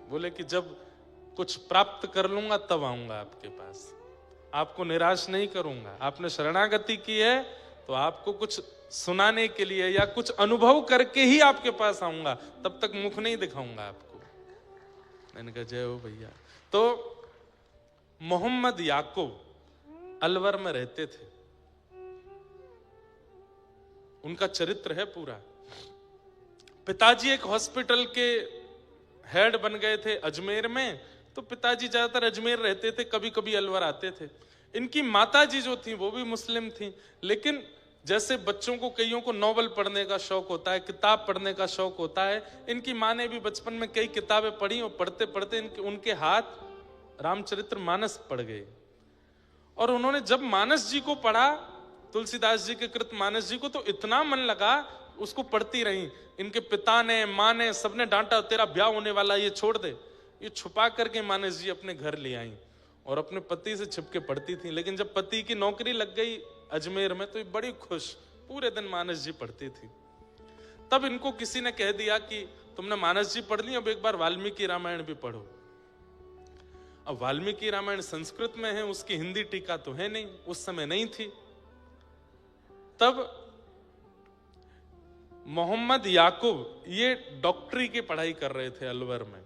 बोले कि जब कुछ प्राप्त कर लूंगा तब आऊंगा आपके पास, आपको निराश नहीं करूंगा। आपने शरणागति की है तो आपको कुछ सुनाने के लिए या कुछ अनुभव करके ही आपके पास आऊंगा, तब तक मुख नहीं दिखाऊंगा आपको। मैंने कहा जय हो भैया। तो मोहम्मद याकूब अलवर में रहते थे, उनका चरित्र है पूरा। पिताजी एक हॉस्पिटल के हेड बन गए थे अजमेर में, तो पिताजी ज्यादातर अजमेर रहते थे, कभी कभी अलवर आते थे। इनकी माताजी जो थी वो भी मुस्लिम थी, लेकिन जैसे बच्चों को कईयों को नॉवल पढ़ने का शौक होता है, किताब पढ़ने का शौक होता है, इनकी माँ ने भी बचपन में कई किताबें पढ़ी और पढ़ते पढ़ते उनके हाथ रामचरित्र मानस पढ़ गए। और उन्होंने जब मानस जी को पढ़ा, तुलसीदास जी के कृत मानस जी को, तो इतना मन लगा, उसको पढ़ती रही। इनके पिता ने, माँ ने, सबने डांटा, तेरा ब्याह होने वाला, ये छोड़ दे। ये छुपा करके मानस जी अपने घर ले आई और अपने पति से छिपके पढ़ती थी। लेकिन जब पति की नौकरी लग गई अजमेर में तो ये बड़ी खुश, पूरे दिन मानस जी पढ़ती थी। तब इनको किसी ने कह दिया कि तुमने मानस जी पढ़ ली, अब एक बार वाल्मीकि रामायण भी पढ़ो। अब वाल्मीकि रामायण संस्कृत में है, उसकी हिंदी टीका तो है नहीं, उस समय नहीं थी। तब मोहम्मद याकूब ये डॉक्टरी की पढ़ाई कर रहे थे अलवर में।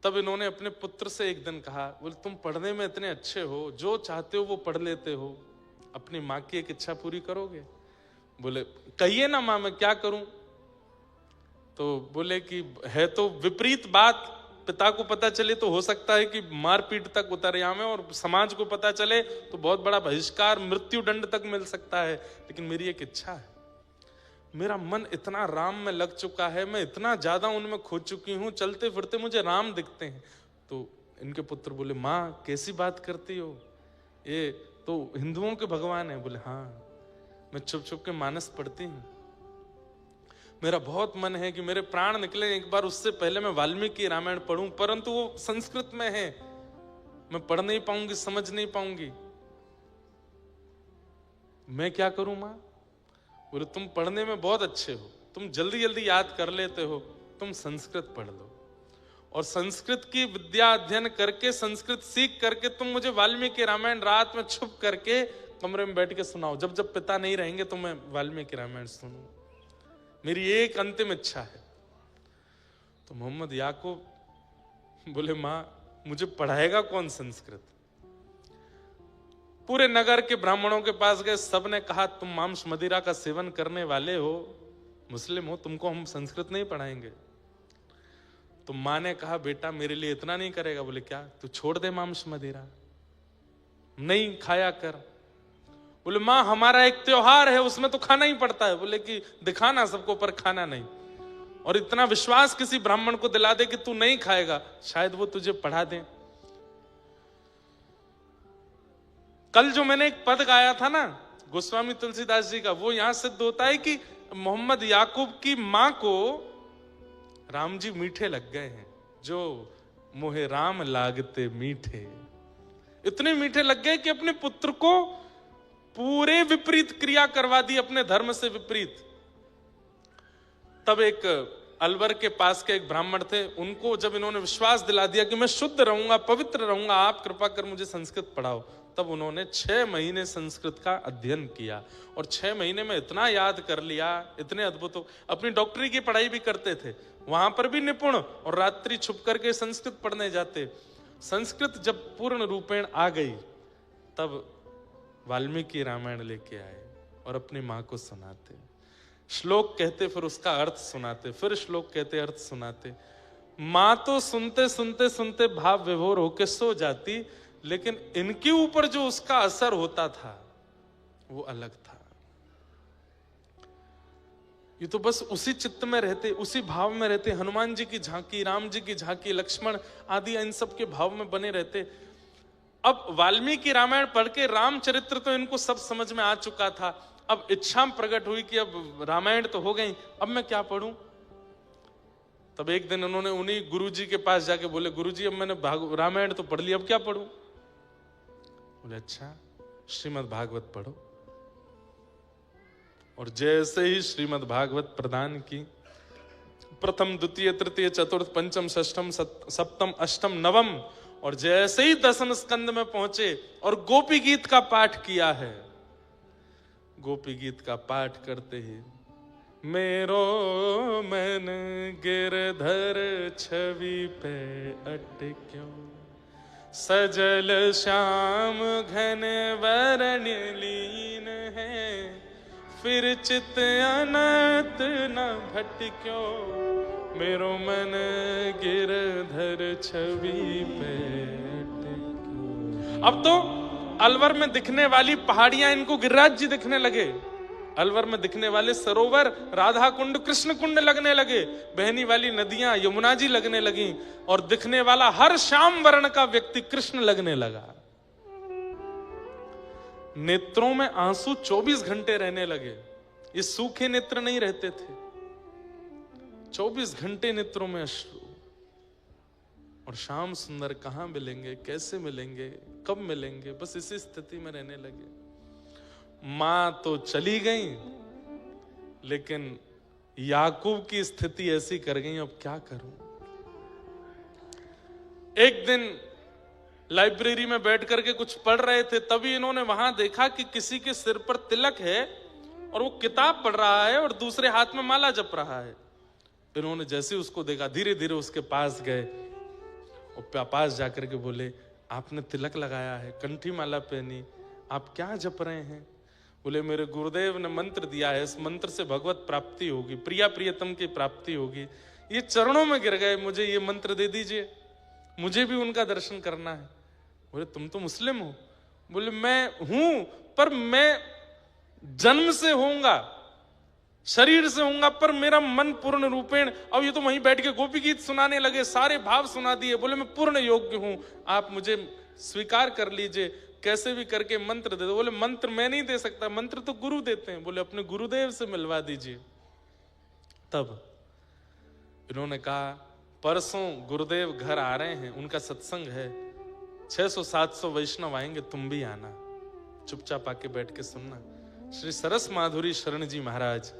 तब इन्होंने अपने पुत्र से एक दिन कहा, बोले तुम पढ़ने में इतने अच्छे हो, जो चाहते हो वो पढ़ लेते हो, अपनी माँ की एक इच्छा पूरी करोगे? बोले कहिए ना माँ, मैं क्या करूं? तो बोले कि है तो विपरीत बात, पिता को पता चले तो हो सकता है कि मारपीट तक उतर जाए, और समाज को पता चले तो बहुत बड़ा बहिष्कार, मृत्यु दंड तक मिल सकता है। लेकिन मेरी एक इच्छा है, मेरा मन इतना राम में लग चुका है, मैं इतना ज्यादा उनमें खो चुकी हूं, चलते फिरते मुझे राम दिखते हैं। तो इनके पुत्र बोले माँ कैसी बात करती हो, ये तो हिंदुओं के भगवान है। बोले हाँ, मैं छुप छुप के मानस पढ़ती हूँ, मेरा बहुत मन है कि मेरे प्राण निकले एक बार, उससे पहले मैं वाल्मीकि रामायण पढ़ूं, परंतु वो संस्कृत में है, मैं पढ़ नहीं पाऊंगी, समझ नहीं पाऊंगी, मैं क्या करूं मां? बोले तुम पढ़ने में बहुत अच्छे हो, तुम जल्दी जल्दी याद कर लेते हो, तुम संस्कृत पढ़ लो, और संस्कृत की विद्या अध्ययन करके, संस्कृत सीख करके तुम मुझे वाल्मीकि रामायण रात में छुप करके कमरे में बैठ के सुनाओ, जब जब पिता नहीं रहेंगे तो मैं वाल्मीकि रामायण सुनूं, मेरी एक अंतिम इच्छा है। तो मोहम्मद याकूब बोले मां मुझे पढ़ाएगा कौन संस्कृत? पूरे नगर के ब्राह्मणों के पास गए, सबने कहा तुम मांस मदिरा का सेवन करने वाले हो, मुस्लिम हो, तुमको हम संस्कृत नहीं पढ़ाएंगे। तो मां ने कहा बेटा मेरे लिए इतना नहीं करेगा? बोले क्या? तू छोड़ दे मांस मदिरा, नहीं खाया कर। बोले मां हमारा एक त्योहार है, उसमें तो खाना ही पड़ता है। बोले कि दिखाना सबको पर खाना नहीं, और इतना विश्वास किसी ब्राह्मण को दिला दे कि तू नहीं खाएगा, शायद वो तुझे पढ़ा दे। कल जो मैंने एक पद गाया था ना गोस्वामी तुलसीदास जी का, वो यहां सिद्ध होता है कि मोहम्मद याकूब की मां को राम जी मीठे लग गए हैं, जो मोहे राम लागते मीठे, इतने मीठे लग गए कि अपने पुत्र को पूरे विपरीत क्रिया करवा दी, अपने धर्म से विपरीत। तब एक अलवर के पास के एक ब्राह्मण थे, उनको जब इन्होंने विश्वास दिला दिया कि मैं शुद्ध रहूंगा, पवित्र रहूंगा, आप कृपा कर मुझे संस्कृत पढ़ाओ, तब उन्होंने 6 महीने संस्कृत का अध्ययन किया, और 6 महीने में इतना याद कर लिया, इतने अद्भुत। अपनी डॉक्टरी की पढ़ाई भी करते थे, वहां पर भी निपुण, और रात्रि छुप करके संस्कृत पढ़ने जाते। संस्कृत जब पूर्ण रूपेण आ गई, तब वाल्मीकि रामायण लेके आए और अपनी माँ को सुनाते, श्लोक कहते, फिर उसका अर्थ सुनाते, फिर श्लोक कहते, अर्थ सुनाते। माँ तो सुनते सुनते सुनते भाव विभोर होके सो जाती, लेकिन इनके ऊपर जो उसका असर होता था वो अलग था। ये तो बस उसी चित्त में रहते, उसी भाव में रहते, हनुमान जी की झांकी, राम जी की झांकी, लक्ष्मण आदि इन सब के भाव में बने रहते। अब वाल्मीकि रामायण पढ़ के रामचरित्र तो इनको सब समझ में आ चुका था, अब इच्छा प्रकट हुई कि अब रामायण तो हो गई, अब मैं क्या पढ़ूं? तब एक दिन उन्होंने उन्हीं गुरुजी के पास जाके बोले गुरुजी अब मैंने रामायण तो पढ़ ली, अब क्या पढ़ूं? बोले अच्छा, श्रीमद् भागवत पढ़ो। और जैसे ही श्रीमद् भागवत प्रदान की, प्रथम द्वितीय तृतीय चतुर्थ पंचम षष्ठम सप्तम अष्टम नवम, और जैसे ही दसम स्कंद में पहुंचे और गोपी गीत का पाठ किया है, गोपी गीत का पाठ करते ही मेरो मन गिरधर छवि पे अटक्यो, सजल श्याम घन वरण लीन है, फिर चित अनंत न भटक्यो, मेरो मन गिरधर छवि पे अटक्यो। अब तो अलवर में दिखने वाली पहाड़ियां इनको गिरिराज जी दिखने लगे, अलवर में दिखने वाले सरोवर राधा कुंड कृष्ण कुंड लगने लगे, बहनी वाली नदियां यमुना जी लगने लगी, और दिखने वाला हर श्याम वर्ण का व्यक्ति कृष्ण लगने लगा। नेत्रों में आंसू 24 घंटे रहने लगे। ये सूखे नेत्र नहीं रहते थे, 24 घंटे नेत्रों में अश्रु। और श्याम सुंदर कहां मिलेंगे, कैसे मिलेंगे, कब मिलेंगे, बस इसी स्थिति में रहने लगे। मां तो चली गई, लेकिन याकूब की स्थिति ऐसी कर गई, अब क्या करूं। एक दिन लाइब्रेरी में बैठ करके कुछ पढ़ रहे थे, तभी इन्होंने वहां देखा कि किसी के सिर पर तिलक है और वो किताब पढ़ रहा है और दूसरे हाथ में माला जप रहा है। इन्होंने जैसे उसको देखा, धीरे धीरे उसके पास गए और पास जाकर के बोले, आपने तिलक लगाया है, कंठी माला पहनी, आप क्या जप रहे हैं। बोले, मेरे गुरुदेव ने मंत्र दिया है, इस मंत्र से भगवत प्राप्ति होगी, प्रिया प्रियतम की प्राप्ति होगी। ये चरणों में गिर गए, मुझे ये मंत्र दे दीजिए, मुझे भी उनका दर्शन करना है। बोले, तुम तो मुस्लिम हो। बोले, मैं हूं, पर मैं जन्म से होऊंगा, शरीर से होऊंगा, पर मेरा मन पूर्ण रूपेण। अब ये तो वहीं बैठ के गोपी गीत सुनाने लगे, सारे भाव सुना दिए। बोले, मैं पूर्ण योग्य हूं, आप मुझे स्वीकार कर लीजिए, कैसे भी करके मंत्र दे दो। बोले, मंत्र मैं नहीं दे सकता, मंत्र तो गुरु देते हैं। बोले, अपने गुरुदेव से मिलवा दीजिए। तब इन्होंने कहा, परसों गुरुदेव घर आ रहे हैं, उनका सत्संग है, 600-700 वैष्णव आएंगे, तुम भी आना, चुपचाप आके बैठ के सुनना। श्री सरस माधुरी शरण जी महाराज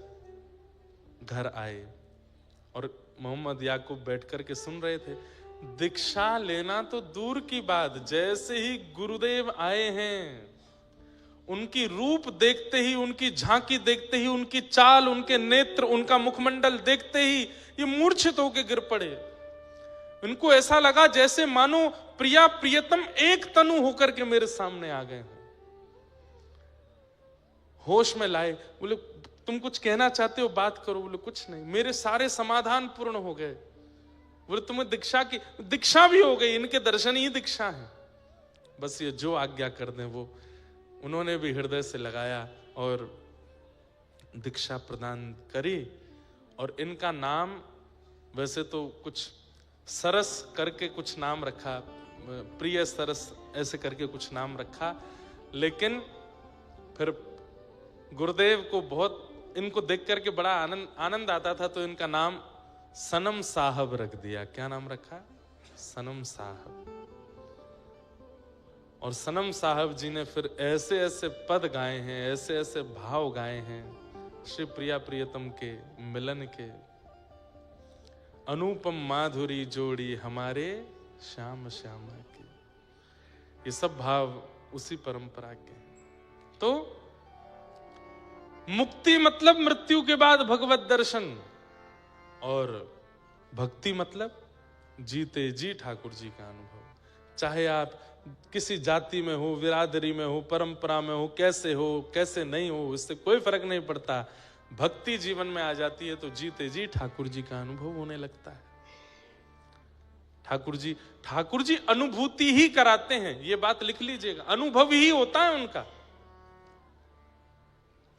घर आए और मोहम्मद याकूब बैठ करके सुन रहे थे। दीक्षा लेना तो दूर की बात, जैसे ही गुरुदेव आए हैं, उनकी रूप देखते ही, उनकी झांकी देखते ही, उनकी चाल, उनके नेत्र, उनका मुखमंडल देखते ही ये मूर्छित होकर गिर पड़े। इनको ऐसा लगा जैसे मानो प्रिया प्रियतम एक तनु होकर के मेरे सामने आ गए। होश में लाए, बोले, तुम कुछ कहना चाहते हो, बात करो। बोले, कुछ नहीं, मेरे सारे समाधान पूर्ण हो गए। बोले, तुम्हें दीक्षा की, दीक्षा भी हो गई, इनके दर्शन ही दीक्षा है, बस ये जो आज्ञा कर दें वो। उन्होंने भी हृदय से लगाया और दीक्षा प्रदान करी। और इनका नाम वैसे तो कुछ सरस करके कुछ नाम रखा, प्रिय सरस ऐसे करके कुछ नाम रखा, लेकिन फिर गुरुदेव को बहुत इनको देख करके बड़ा आनंद आता था, तो इनका नाम सनम साहब रख दिया। क्या नाम रखा? सनम साहब। और सनम साहब जी ने फिर ऐसे ऐसे पद गाए हैं, ऐसे ऐसे भाव गाए हैं श्री प्रिया प्रियतम के मिलन के। अनुपम माधुरी जोड़ी हमारे श्याम श्यामा की, ये सब भाव उसी परंपरा के हैं। तो मुक्ति मतलब मृत्यु के बाद भगवत दर्शन, और भक्ति मतलब जीते जी ठाकुर जी का अनुभव। चाहे आप किसी जाति में हो, बिरादरी में हो, परंपरा में हो, कैसे नहीं हो, इससे कोई फर्क नहीं पड़ता। भक्ति जीवन में आ जाती है तो जीते जी ठाकुर जी का अनुभव होने लगता है। ठाकुर जी अनुभूति ही कराते हैं, ये बात लिख लीजिएगा, अनुभव ही होता है उनका।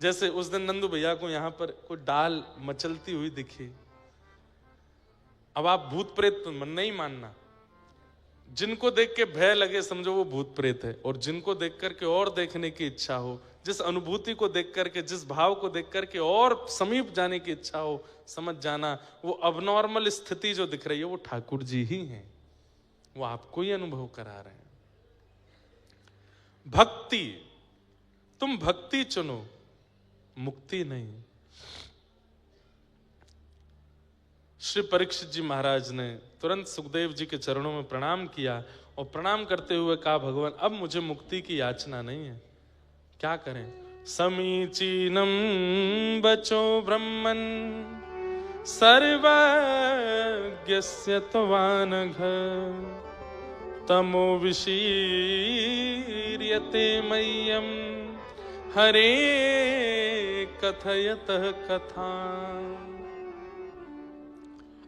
जैसे उस दिन नंदू भैया को यहां पर कोई डाल मचलती हुई दिखी, अब आप भूत प्रेत नहीं मानना, जिनको देख के भय लगे समझो वो भूत प्रेत है, और जिनको देख करके और देखने की इच्छा हो, जिस अनुभूति को देख करके, जिस भाव को देख करके और समीप जाने की इच्छा हो, समझ जाना वो अबनॉर्मल स्थिति जो दिख रही है वो ठाकुर जी ही हैं, वो आपको ही अनुभव करा रहे हैं। भक्ति तुम भक्ति चुनो, मुक्ति नहीं। श्री परीक्षित जी महाराज ने तुरंत सुखदेव जी के चरणों में प्रणाम किया और प्रणाम करते हुए कहा, भगवान अब मुझे मुक्ति की याचना नहीं है, क्या करें? समीचीनम बचो ब्रह्मन् सर्वज्ञस्य त्वानघ तमो विशीर्यते मह्यम हरे कथयतः कथा।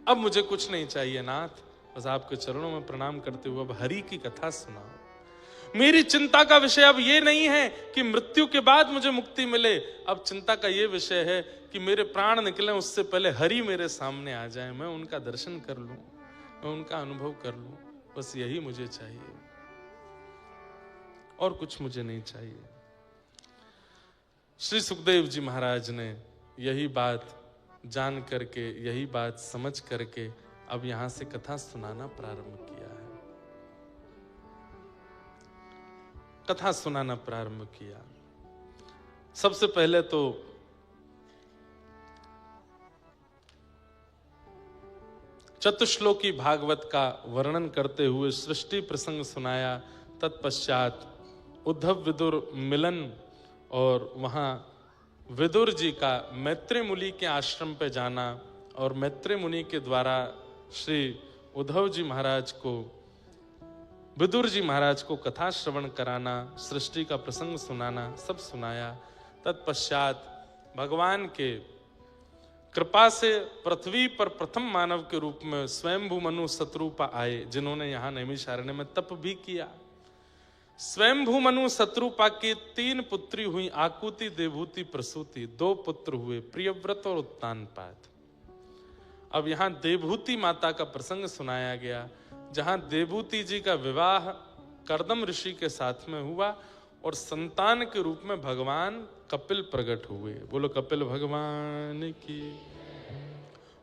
अब मुझे कुछ नहीं चाहिए नाथ, बस आपके चरणों में प्रणाम करते हुए अब हरि की कथा सुनाओ। मेरी चिंता का विषय अब ये नहीं है कि मृत्यु के बाद मुझे मुक्ति मिले, अब चिंता का ये विषय है कि मेरे प्राण निकले उससे पहले हरि मेरे सामने आ जाए, मैं उनका दर्शन कर लूं, मैं उनका अनुभव कर लूं, बस यही मुझे चाहिए और कुछ मुझे नहीं चाहिए। श्री सुखदेव जी महाराज ने यही बात जान करके, यही बात समझ करके अब यहां से कथा सुनाना प्रारंभ किया है, कथा सुनाना प्रारंभ किया। सबसे पहले तो चतुश्लोकी भागवत का वर्णन करते हुए सृष्टि प्रसंग सुनाया। तत्पश्चात उद्धव विदुर मिलन और वहां विदुर जी का मैत्रेय मुनि के आश्रम पे जाना और मैत्रेय मुनि के द्वारा श्री उद्धव जी महाराज को, विदुर जी महाराज को कथा श्रवण कराना, सृष्टि का प्रसंग सुनाना, सब सुनाया। तत्पश्चात भगवान के कृपा से पृथ्वी पर प्रथम मानव के रूप में स्वयंभू मनु शत्रुपा आए, जिन्होंने यहाँ नैमिषारण्य में तप भी किया। स्वयंभू मनु शत्रुपा की 3 पुत्री हुई, आकुति, देवहूति, प्रसूति। 2 पुत्र हुए, प्रियव्रत और उत्तानपाद। अब यहाँ देवहूति माता का प्रसंग सुनाया गया, जहां देवहूति जी का विवाह कर्दम ऋषि के साथ में हुआ और संतान के रूप में भगवान कपिल प्रकट हुए। बोलो कपिल भगवान की।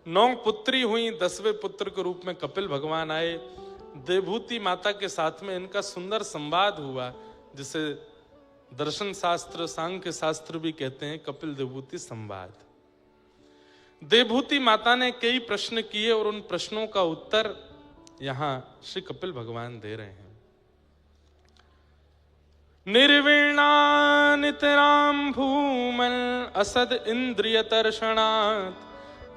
9 पुत्री हुई, 10वें पुत्र के रूप में कपिल भगवान आए। देवहूति माता के साथ में इनका सुंदर संवाद हुआ, जिसे दर्शन शास्त्र, सांख्य शास्त्र भी कहते हैं कपिल देवहूति संवाद। देवहूति माता ने कई प्रश्न किए और उन प्रश्नों का उत्तर यहां श्री कपिल भगवान दे रहे हैं। निर्वीणानितरां भूमन् असद इंद्रिय तर्षणात्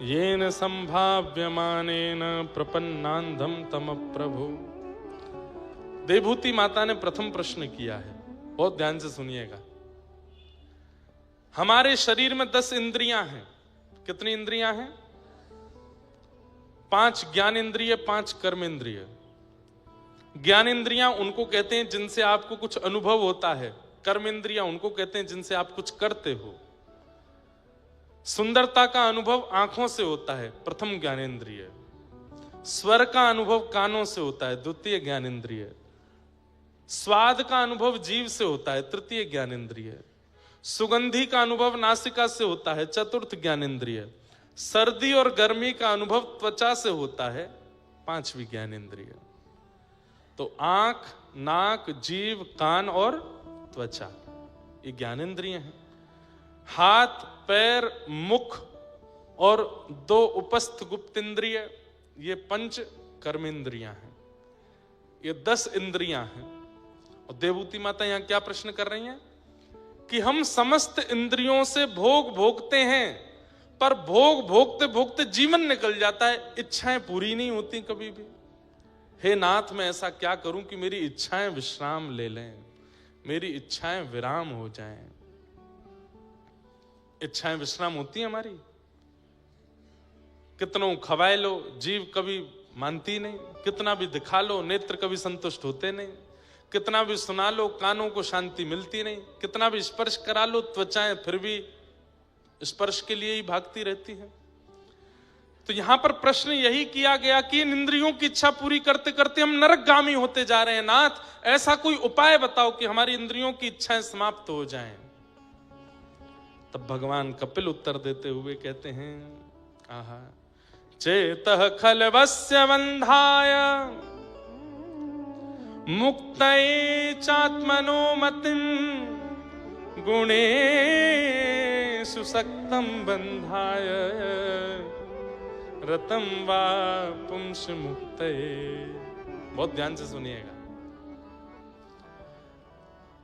येन संभाव्यमानेन प्रपन्नांधम तम प्रभु। देवहूति माता ने प्रथम प्रश्न किया है, बहुत ध्यान से सुनिएगा। हमारे शरीर में 10 इंद्रियां हैं। कितनी इंद्रियां हैं? 5 ज्ञान इंद्रिय, 5 कर्म इंद्रिय। ज्ञान इंद्रियां उनको कहते हैं जिनसे आपको कुछ अनुभव होता है। कर्म इंद्रियां उनको कहते हैं जिनसे आप कुछ करते हो। सुंदरता का अनुभव आंखों से होता है, प्रथम ज्ञानेंद्रिय। स्वर का अनुभव कानों से होता है, द्वितीय ज्ञानेंद्रिय। स्वाद का अनुभव जीभ से होता है, तृतीय ज्ञानेंद्रिय। सुगंधि का अनुभव नासिका से होता है, चतुर्थ ज्ञानेंद्रिय। सर्दी और गर्मी का अनुभव त्वचा से होता है, 5वीं ज्ञानेंद्रिय। तो आंख, नाक, जीभ, कान और त्वचा, ये ज्ञानेंद्रिय हैं। हाथ, पैर, मुख और 2 उपस्थ गुप्त इंद्रिय, ये 5 कर्मेंद्रियां हैं। ये 10 इंद्रियां हैं। और देवहूति माता यहां क्या प्रश्न कर रही हैं कि हम समस्त इंद्रियों से भोग भोगते हैं, पर भोग भोगते भोगते जीवन निकल जाता है, इच्छाएं पूरी नहीं होती कभी भी। हे नाथ, मैं ऐसा क्या करूं कि मेरी इच्छाएं विश्राम ले लें, मेरी इच्छाएं विराम हो जाएं। इच्छाएं विश्राम होती हैं हमारी? कितनों खवाए लो, जीव कभी मानती नहीं। कितना भी दिखा लो, नेत्र कभी संतुष्ट होते नहीं। कितना भी सुना लो, कानों को शांति मिलती नहीं। कितना भी स्पर्श करा लो, त्वचाएं फिर भी स्पर्श के लिए ही भागती रहती हैं। तो यहां पर प्रश्न यही किया गया कि इन इंद्रियों की इच्छा पूरी करते करते हम नरकगामी होते जा रहे हैं। नाथ, ऐसा कोई उपाय बताओ कि हमारी इंद्रियों की इच्छाएं समाप्त हो जाएं। तब भगवान कपिल उत्तर देते हुए कहते हैं, आहा, चेतः खलवस्य बंधाय मुक्तये चात्मनो मतिं गुणेषु सक्तं बन्धाय रतं वा पुंस मुक्तये। बहुत ध्यान से सुनिएगा,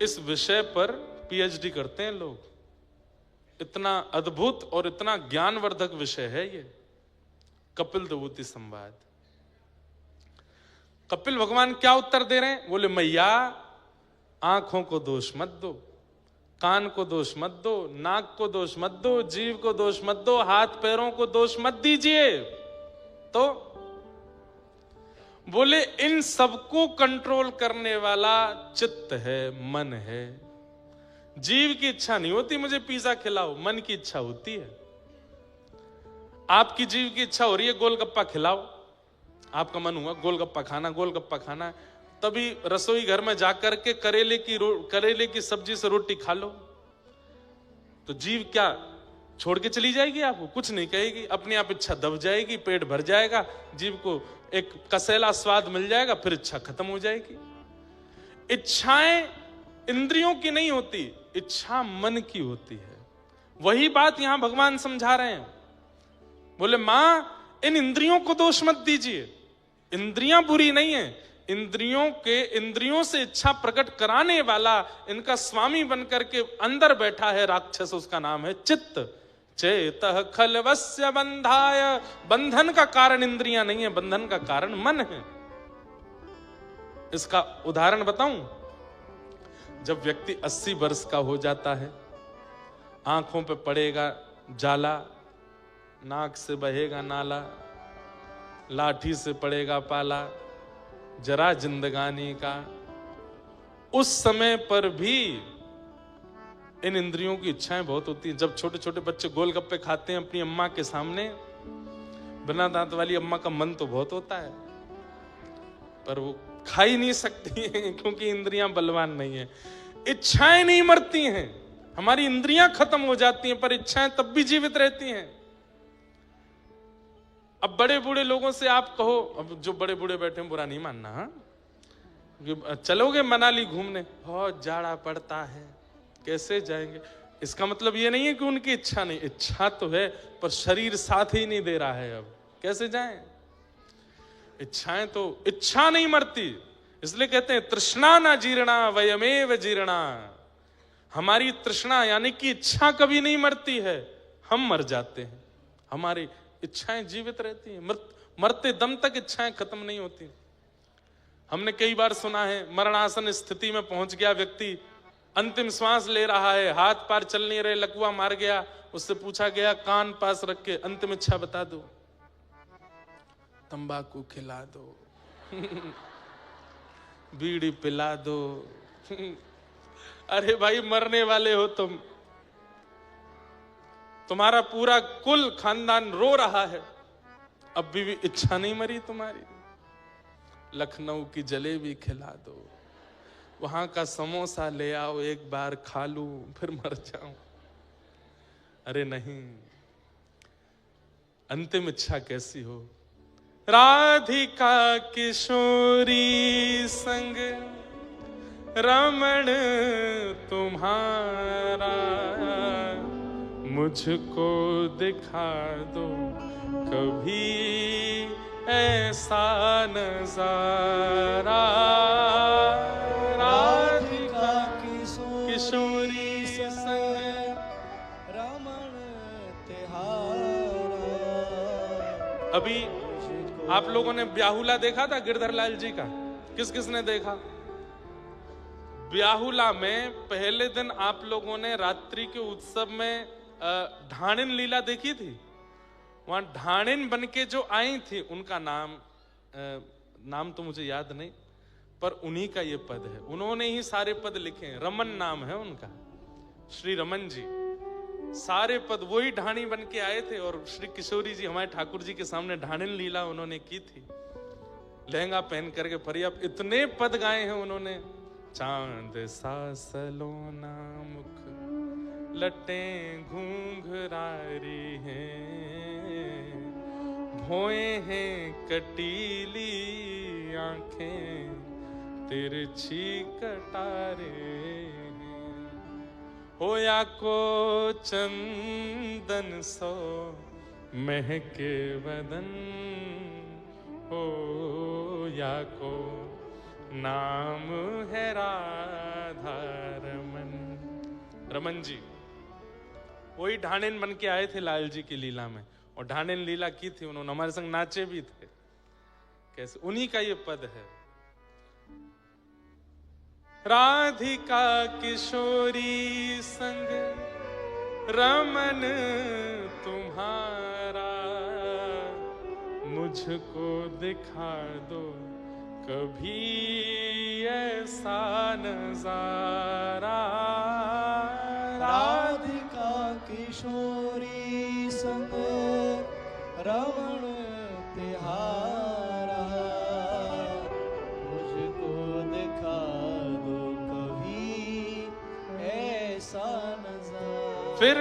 इस विषय पर पीएचडी करते हैं लोग। इतना अद्भुत और इतना ज्ञानवर्धक विषय है ये कपिल विभूति संवाद। कपिल भगवान क्या उत्तर दे रहे हैं? बोले मैया आंखों को दोष मत दो, कान को दोष मत दो, नाक को दोष मत दो, जीभ को दोष मत दो, हाथ पैरों को दोष मत दीजिए। तो बोले इन सबको कंट्रोल करने वाला चित्त है, मन है। जीव की इच्छा नहीं होती मुझे पिज्जा खिलाओ, मन की इच्छा होती है। आपकी जीव की इच्छा हो रही है गोलगप्पा खिलाओ, आपका मन हुआ गोलगप्पा खाना, गोलगप्पा खाना, तभी रसोई घर में जाकर के करेले की सब्जी से रोटी खा लो। तो जीव क्या छोड़ के चली जाएगी? आपको कुछ नहीं कहेगी, अपने आप इच्छा दब जाएगी, पेट भर जाएगा, जीव को एक कसेला स्वाद मिल जाएगा, फिर इच्छा खत्म हो जाएगी। इच्छाएं इंद्रियों की नहीं होती, इच्छा मन की होती है। वही बात यहां भगवान समझा रहे हैं। बोले मां इन इंद्रियों को दोष मत दीजिए, इंद्रियां बुरी नहीं है, इंद्रियों से इच्छा प्रकट कराने वाला, इनका स्वामी बनकर के अंदर बैठा है राक्षस, उसका नाम है चित्त। चेतः खलवस्य बंधाय, बंधन का कारण इंद्रियां नहीं है, बंधन का कारण मन है। इसका उदाहरण बताऊं, जब व्यक्ति 80 वर्ष का हो जाता है, आंखों पे पड़ेगा जाला, नाक से बहेगा नाला, लाठी से पड़ेगा पाला, जरा जिंदगानी का, उस समय पर भी इन इंद्रियों की इच्छाएं बहुत होती हैं। जब छोटे छोटे बच्चे गोलगप्पे खाते हैं अपनी अम्मा के सामने, बिना दांत वाली अम्मा का मन तो बहुत होता है, पर वो खा ही नहीं सकती हैं क्योंकि इंद्रियां बलवान नहीं है। इच्छाएं नहीं मरती हैं, हमारी इंद्रियां खत्म हो जाती हैं, पर इच्छाएं तब भी जीवित रहती हैं। अब बड़े बूढ़े लोगों से आप कहो, अब जो बड़े बूढ़े बैठे हैं बुरा नहीं मानना, हाँ चलोगे मनाली घूमने, बहुत जाड़ा पड़ता है, कैसे जाएंगे? इसका मतलब ये नहीं है कि उनकी इच्छा नहीं, इच्छा तो है पर शरीर साथ ही नहीं दे रहा है, अब कैसे जाएं? इच्छाएं तो, इच्छा नहीं मरती, इसलिए कहते हैं तृष्णा ना जीर्णा वयमेव जीर्णा। हमारी तृष्णा यानी कि इच्छा कभी नहीं मरती है, हम मर जाते हैं, हमारी इच्छाएं जीवित रहती हैं। मरते दम तक इच्छाएं खत्म नहीं होती। हमने कई बार सुना है, मरणासन स्थिति में पहुंच गया व्यक्ति, अंतिम श्वास ले रहा है, हाथ पैर चल नहीं रहे, लकवा मार गया, उससे पूछा गया कान पास रख के अंतिम इच्छा बता दो, तंबाकू खिला दो बीड़ी पिला दो अरे भाई मरने वाले हो तुम, तुम्हारा पूरा कुल खानदान रो रहा है, अब भी इच्छा नहीं मरी तुम्हारी। लखनऊ की जलेबी खिला दो, वहां का समोसा ले आओ, एक बार खा लूं फिर मर जाऊं। अरे नहीं, अंतिम इच्छा कैसी हो? राधिका किशोरी संग रमण तुम्हारा, मुझको दिखा दो कभी ऐसा नजारा। राधिका किशोरी संग रमण तिहारा। अभी आप लोगों ने ब्याहुला देखा था गिरधर लाल जी का? किस किस ने देखा? ब्याहुला में पहले दिन आप लोगों ने रात्रि के उत्सव में ढाणिन लीला देखी थी। वहां ढाणिन बन के जो आई थी, उनका नाम तो मुझे याद नहीं, पर उन्हीं का ये पद है, उन्होंने ही सारे पद लिखे हैं, रमन नाम है उनका, श्री रमन जी। सारे पद वही ढाणी बन के आए थे, और श्री किशोरी जी हमारे ठाकुर जी के सामने ढाणिन लीला उन्होंने की थी, लहंगा पहन करके पर्याप्त इतने पद गाए हैं उन्होंने। चांद सा सलोना मुख लटें घूंघरारी हैं, भोए हैं कटीली आंखें तिरछी कटारे हैं, होया को चंदन सो महके बदन, हो या को नाम है राधा रमन। रमन जी वही ढाणेन बन के आए थे लाल जी की लीला में, और ढाणेन लीला की थी उन्होंने, हमारे संग नाचे भी थे। कैसे उन्हीं का ये पद है, राधिका किशोरी संग रमन तुम्हारा, मुझको दिखा दो कभी ऐसा नजारा। राधिका किशोरी संग रमण तिहारा, मुझको दिखा दो कभी ऐसा नजारा।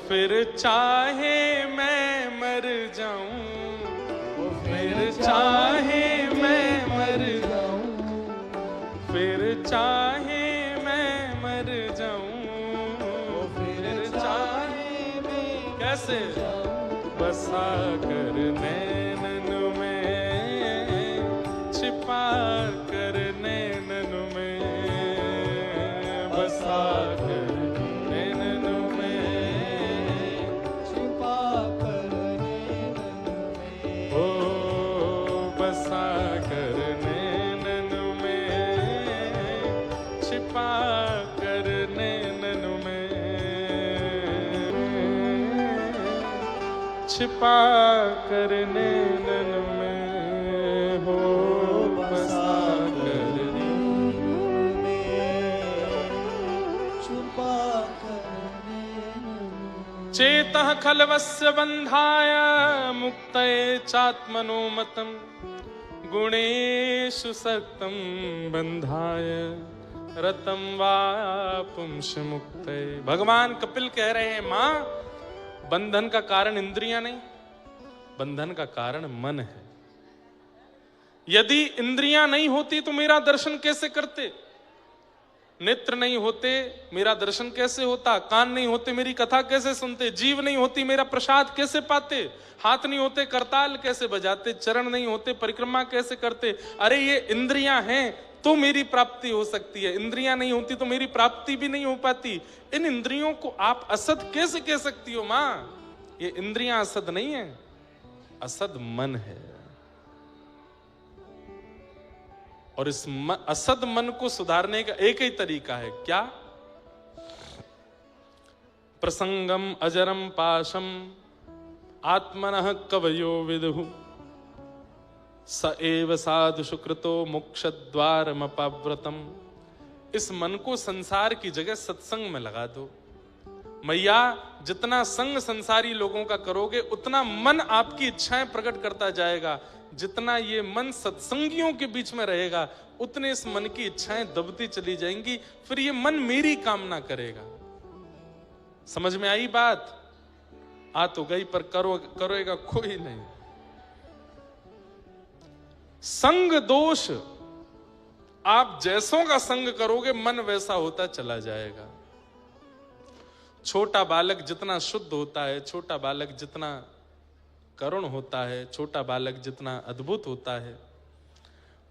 फिर चाहे मैं मर जाऊं, फिर चाहे मैं मर जाऊं, फिर चाहे मैं मर जाऊं, फिर चाहे मैं कैसे बसा कर नैनन में, छिपा कर नैनन में, बसा कर नैनन में, छिपा कर नैनन में, ओ बसा कर नैनन में, छिपा कर नैनन में, छिपा कर नैनन में, हो बसा कर नैनन में, छुपा कर नैनन में। चेतः खलवस्य बन्धाय मुक्तये चात्मनोमतं, गुणेषु सक्तं बन्धाय रतं वा पुंस मुक्तये। भगवान कपिल कह रहे हैं, मां बंधन का कारण इंद्रियां नहीं, बंधन का कारण मन है। यदि इंद्रियां नहीं होती तो मेरा दर्शन कैसे करते? नेत्र नहीं होते मेरा दर्शन कैसे होता? कान नहीं होते मेरी कथा कैसे सुनते? जीव नहीं होती मेरा प्रसाद कैसे पाते? हाथ नहीं होते करताल कैसे बजाते? चरण नहीं होते परिक्रमा कैसे करते? अरे ये इंद्रियां हैं तो मेरी प्राप्ति हो सकती है, इंद्रियां नहीं होती तो मेरी प्राप्ति भी नहीं हो पाती। इन इंद्रियों को आप असद कैसे कह सकती हो मां? ये इंद्रियां असद नहीं है, असद मन है। और इस असद मन को सुधारने का एक ही तरीका है, क्या? प्रसंगम अजरम पाशम आत्मनः कवयो विदुः, स एव साधु सुकृतो मोक्षद्वारमपाव्रतम। इस मन को संसार की जगह सत्संग में लगा दो। मैया जितना संग संसारी लोगों का करोगे उतना मन आपकी इच्छाएं प्रकट करता जाएगा। जितना ये मन सत्संगियों के बीच में रहेगा उतने इस मन की इच्छाएं दबती चली जाएंगी, फिर ये मन मेरी कामना करेगा। समझ में आई बात? आ तो गई पर करोएगा कोई नहीं। संग दोष, आप जैसों का संग करोगे मन वैसा होता चला जाएगा। छोटा बालक जितना शुद्ध होता है, छोटा बालक जितना करुण होता है, छोटा बालक जितना अद्भुत होता है,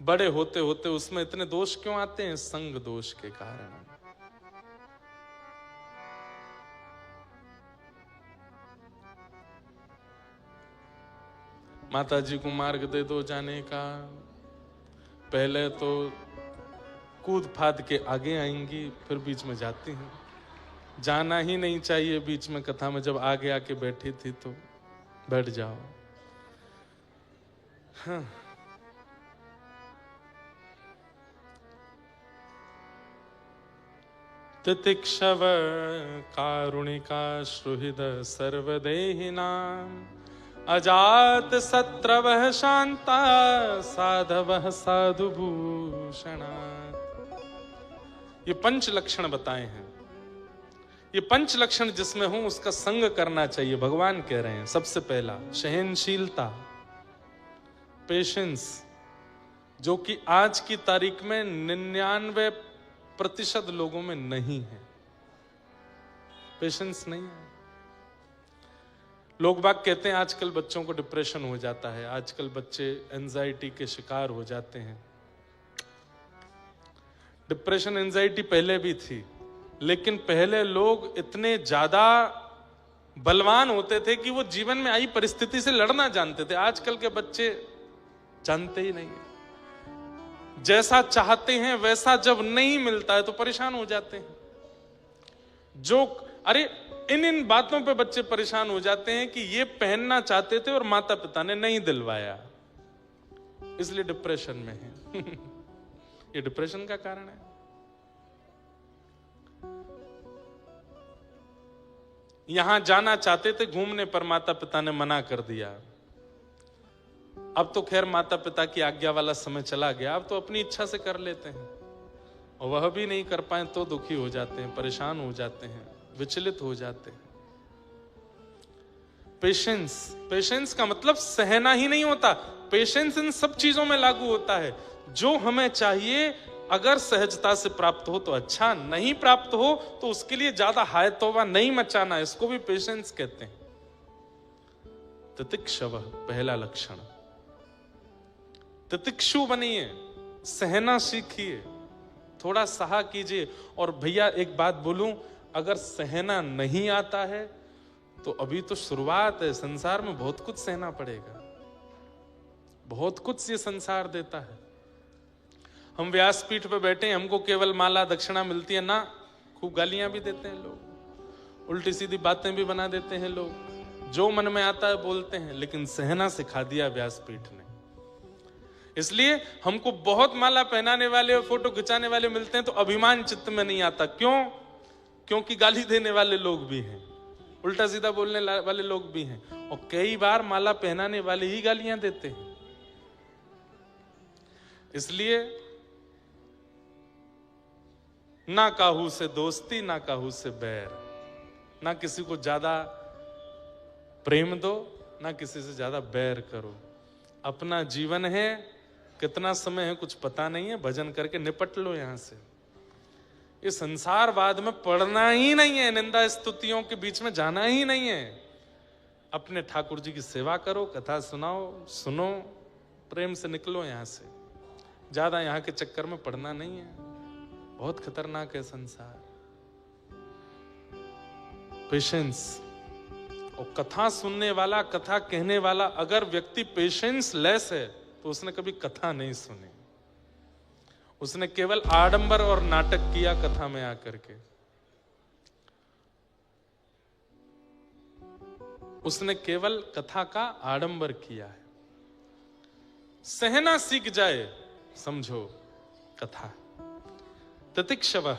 बड़े होते होते उसमें इतने दोष क्यों आते हैं? संग दोष के कारण। माता जी को मार्ग दे दो जाने का, पहले तो कूद फाद के आगे आएंगी, फिर बीच में जाती हैं। जाना ही नहीं चाहिए बीच में कथा में, जब आगे आके बैठी थी तो बैठ जाओ। हाँ। तितिक्षव कारुणिका श्रुहृद सर्वदेहिनां, अजात शत्रवः शांता साधवः साधुभूषणात्। ये पंच लक्षण बताए हैं। ये पंच लक्षण जिसमें हो उसका संग करना चाहिए। भगवान कह रहे हैं सबसे पहला सहनशीलता, पेशेंस, जो कि आज की तारीख में 99% लोगों में नहीं है। पेशेंस नहीं है। लोग बाग कहते हैं आजकल बच्चों को डिप्रेशन हो जाता है, आजकल बच्चे एंजाइटी के शिकार हो जाते हैं। डिप्रेशन एंजाइटी पहले भी थी, लेकिन पहले लोग इतने ज्यादा बलवान होते थे कि वो जीवन में आई परिस्थिति से लड़ना जानते थे। आजकल के बच्चे जानते ही नहीं है। जैसा चाहते हैं वैसा जब नहीं मिलता है तो परेशान हो जाते हैं। अरे इन बातों पे बच्चे परेशान हो जाते हैं कि ये पहनना चाहते थे और माता पिता ने नहीं दिलवाया, इसलिए डिप्रेशन में है। ये डिप्रेशन का कारण है। यहां जाना चाहते थे घूमने पर माता पिता ने मना कर दिया। अब तो खैर माता पिता की आज्ञा वाला समय चला गया, अब तो अपनी इच्छा से कर लेते हैं, और वह भी नहीं कर पाए तो दुखी हो जाते हैं, परेशान हो जाते हैं, विचलित हो जाते हैं। पेशेंस का मतलब सहना ही नहीं होता, पेशेंस इन सब चीजों में लागू होता है। जो हमें चाहिए अगर सहजता से प्राप्त हो तो अच्छा, नहीं प्राप्त हो तो उसके लिए ज्यादा हाय तौबा नहीं मचाना, इसको भी पेशेंस कहते हैं। तितिक्षव पहला लक्षण, तितिक्षु बनिए, सहना सीखिए, थोड़ा सहा कीजिए। और भैया एक बात बोलूं, अगर सहना नहीं आता है तो अभी तो शुरुआत है, संसार में बहुत कुछ सहना पड़ेगा, बहुत कुछ ये संसार देता है। हम व्यासपीठ पे बैठे हैं, हमको केवल माला दक्षिणा मिलती है ना, खूब गालियां भी देते हैं लोग, उल्टी सीधी बातें भी बना देते हैं लोग, जो मन में आता है बोलते हैं, लेकिन सहना सिखा दिया व्यासपीठ ने। इसलिए हमको बहुत माला पहनाने वाले और फोटो खिंचाने वाले मिलते हैं तो अभिमान चित्त में नहीं आता। क्यों? क्योंकि गाली देने वाले लोग भी हैं, उल्टा सीधा बोलने वाले लोग भी हैं, और कई बार माला पहनाने वाले ही गालियां देते हैं। इसलिए ना काहू से दोस्ती, ना काहू से बैर, ना किसी को ज्यादा प्रेम दो, ना किसी से ज्यादा बैर करो। अपना जीवन है, कितना समय है कुछ पता नहीं है, भजन करके निपट लो यहां से। ये संसारवाद में पढ़ना ही नहीं है, निंदा स्तुतियों के बीच में जाना ही नहीं है। अपने ठाकुर जी की सेवा करो, कथा सुनाओ, सुनो, प्रेम से निकलो यहां से। ज्यादा यहां के चक्कर में पढ़ना नहीं है, बहुत खतरनाक है संसार। पेशेंस, और कथा सुनने वाला, कथा कहने वाला अगर व्यक्ति पेशेंस लेस है तो उसने कभी कथा नहीं सुनी, उसने केवल आडंबर और नाटक किया कथा में आकर के। उसने केवल कथा का आडंबर किया है। सहना सीख जाए, समझो कथा। तितिक्षव,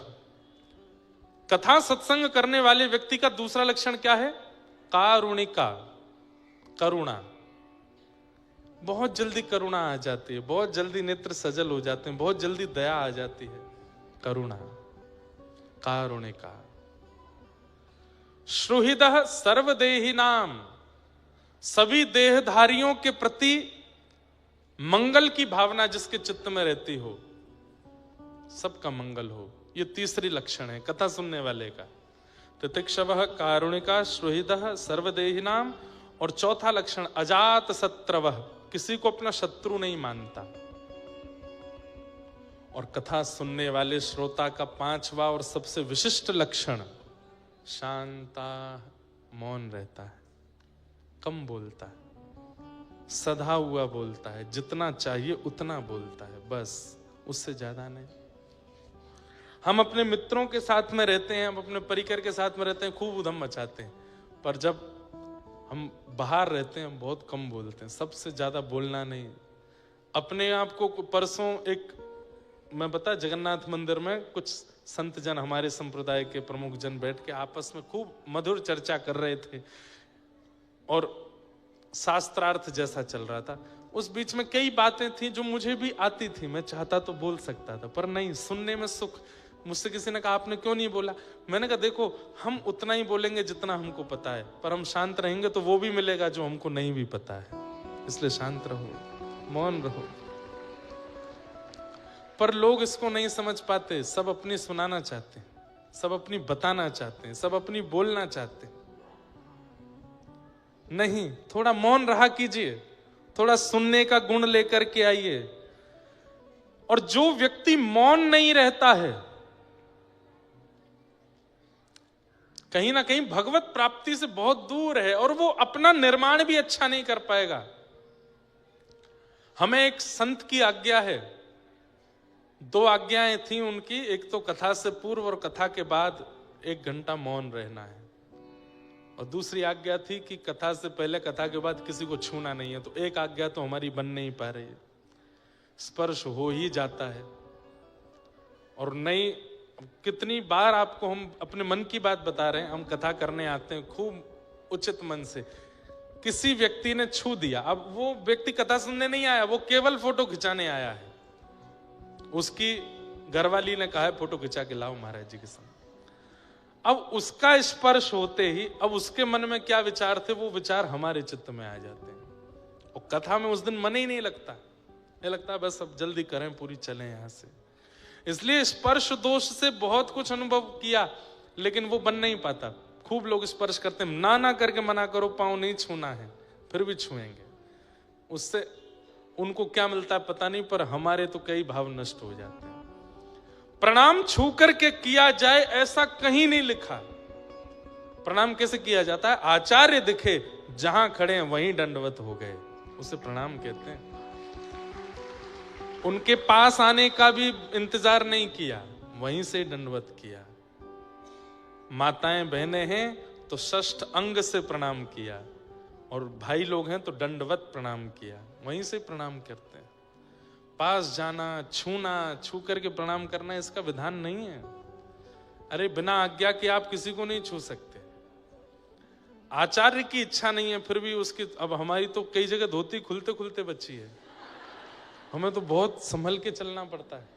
कथा सत्संग करने वाले व्यक्ति का दूसरा लक्षण क्या है? कारुणिका, करुणा। बहुत जल्दी करुणा आ जाती है, बहुत जल्दी नेत्र सजल हो जाते हैं, बहुत जल्दी दया आ जाती है। करुणा, कारुणिका। श्रुहिदः सर्वदेही नाम, सभी देहधारियों के प्रति मंगल की भावना जिसके चित्त में रहती हो, सबका मंगल हो, ये तीसरी लक्षण है कथा सुनने वाले का। तितिक्षवः, कारुणिका, श्रुहिदः सर्वदेही नाम। और चौथा लक्षण अजात शत्रवः, किसी को अपना शत्रु नहीं मानता। और कथा सुनने वाले श्रोता का पांचवा और सबसे विशिष्ट लक्षण शांता, मौन रहता है, कम बोलता है, सधा हुआ बोलता है, जितना चाहिए उतना बोलता है, बस, उससे ज्यादा नहीं। हम अपने मित्रों के साथ में रहते हैं, हम अपने परिकर के साथ में रहते हैं, खूब उधम मचाते हैं, पर जब हम बाहर रहते हैं हम बहुत कम बोलते हैं, सबसे ज्यादा बोलना नहीं। अपने आप को परसों एक, मैं बता, जगन्नाथ मंदिर में कुछ संत जन, हमारे संप्रदाय के प्रमुख जन बैठ के आपस में खूब मधुर चर्चा कर रहे थे और शास्त्रार्थ जैसा चल रहा था। उस बीच में कई बातें थी जो मुझे भी आती थी, मैं चाहता तो बोल सकता था, पर नहीं, सुनने में सुख। मुझसे किसी ने कहा आपने क्यों नहीं बोला? मैंने कहा देखो, हम उतना ही बोलेंगे जितना हमको पता है, पर हम शांत रहेंगे तो वो भी मिलेगा जो हमको नहीं भी पता है, इसलिए शांत रहो, मौन रहो। पर लोग इसको नहीं समझ पाते, सब अपनी सुनाना चाहते हैं। सब अपनी बताना चाहते हैं, सब अपनी बोलना चाहते हैं। नहीं, थोड़ा मौन रहा कीजिए, थोड़ा सुनने का गुण लेकर के आइए। और जो व्यक्ति मौन नहीं रहता है, कहीं ना कहीं भगवत प्राप्ति से बहुत दूर है, और वो अपना निर्माण भी अच्छा नहीं कर पाएगा। हमें एक संत की आज्ञा है, 2 आज्ञाएं थी उनकी, एक तो कथा से पूर्व और कथा के बाद 1 घंटा मौन रहना है, और दूसरी आज्ञा थी कि कथा से पहले कथा के बाद किसी को छूना नहीं है। तो एक आज्ञा तो हमारी बन नहीं पा रही है, स्पर्श हो ही जाता है। और नहीं, कितनी बार आपको हम अपने मन की बात बता रहे हैं, हम कथा करने आते हैं खूब उचित मन से, किसी व्यक्ति ने छू दिया, अब वो व्यक्ति कथा सुनने नहीं आया, वो केवल फोटो खिंचाने आया है। उसकी घरवाली ने कहा है फोटो खिंचा के लाओ महाराज जी के साथ। अब उसका स्पर्श होते ही अब उसके मन में क्या विचार थे, वो विचार हमारे चित्त में आ जाते हैं, और कथा में उस दिन मन ही नहीं लगता, ये लगता है बस अब जल्दी करें, पूरी चलें यहां से। इसलिए स्पर्श दोष से बहुत कुछ अनुभव किया, लेकिन वो बन नहीं पाता। खूब लोग स्पर्श करते हैं, ना करके मना करो, पांव नहीं छूना है, फिर भी छुएंगे। उससे उनको क्या मिलता है पता नहीं, पर हमारे तो कई भाव नष्ट हो जाते हैं। प्रणाम छू करके किया जाए ऐसा कहीं नहीं लिखा। प्रणाम कैसे किया जाता है? आचार्य दिखे जहां खड़े हैं वहीं दंडवत हो गए, उसे प्रणाम कहते हैं। उनके पास आने का भी इंतजार नहीं किया, वहीं से दंडवत किया। माताएं बहनें हैं तो षष्ठ अंग से प्रणाम किया, और भाई लोग हैं तो दंडवत प्रणाम किया, वहीं से प्रणाम करते हैं। पास जाना, छूना, छू करके प्रणाम करना इसका विधान नहीं है। अरे बिना आज्ञा के आप किसी को नहीं छू सकते। आचार्य की इच्छा नहीं है, फिर भी उसकी, अब हमारी तो कई जगह धोती खुलते खुलते बची है, हमें तो बहुत संभल के चलना पड़ता है।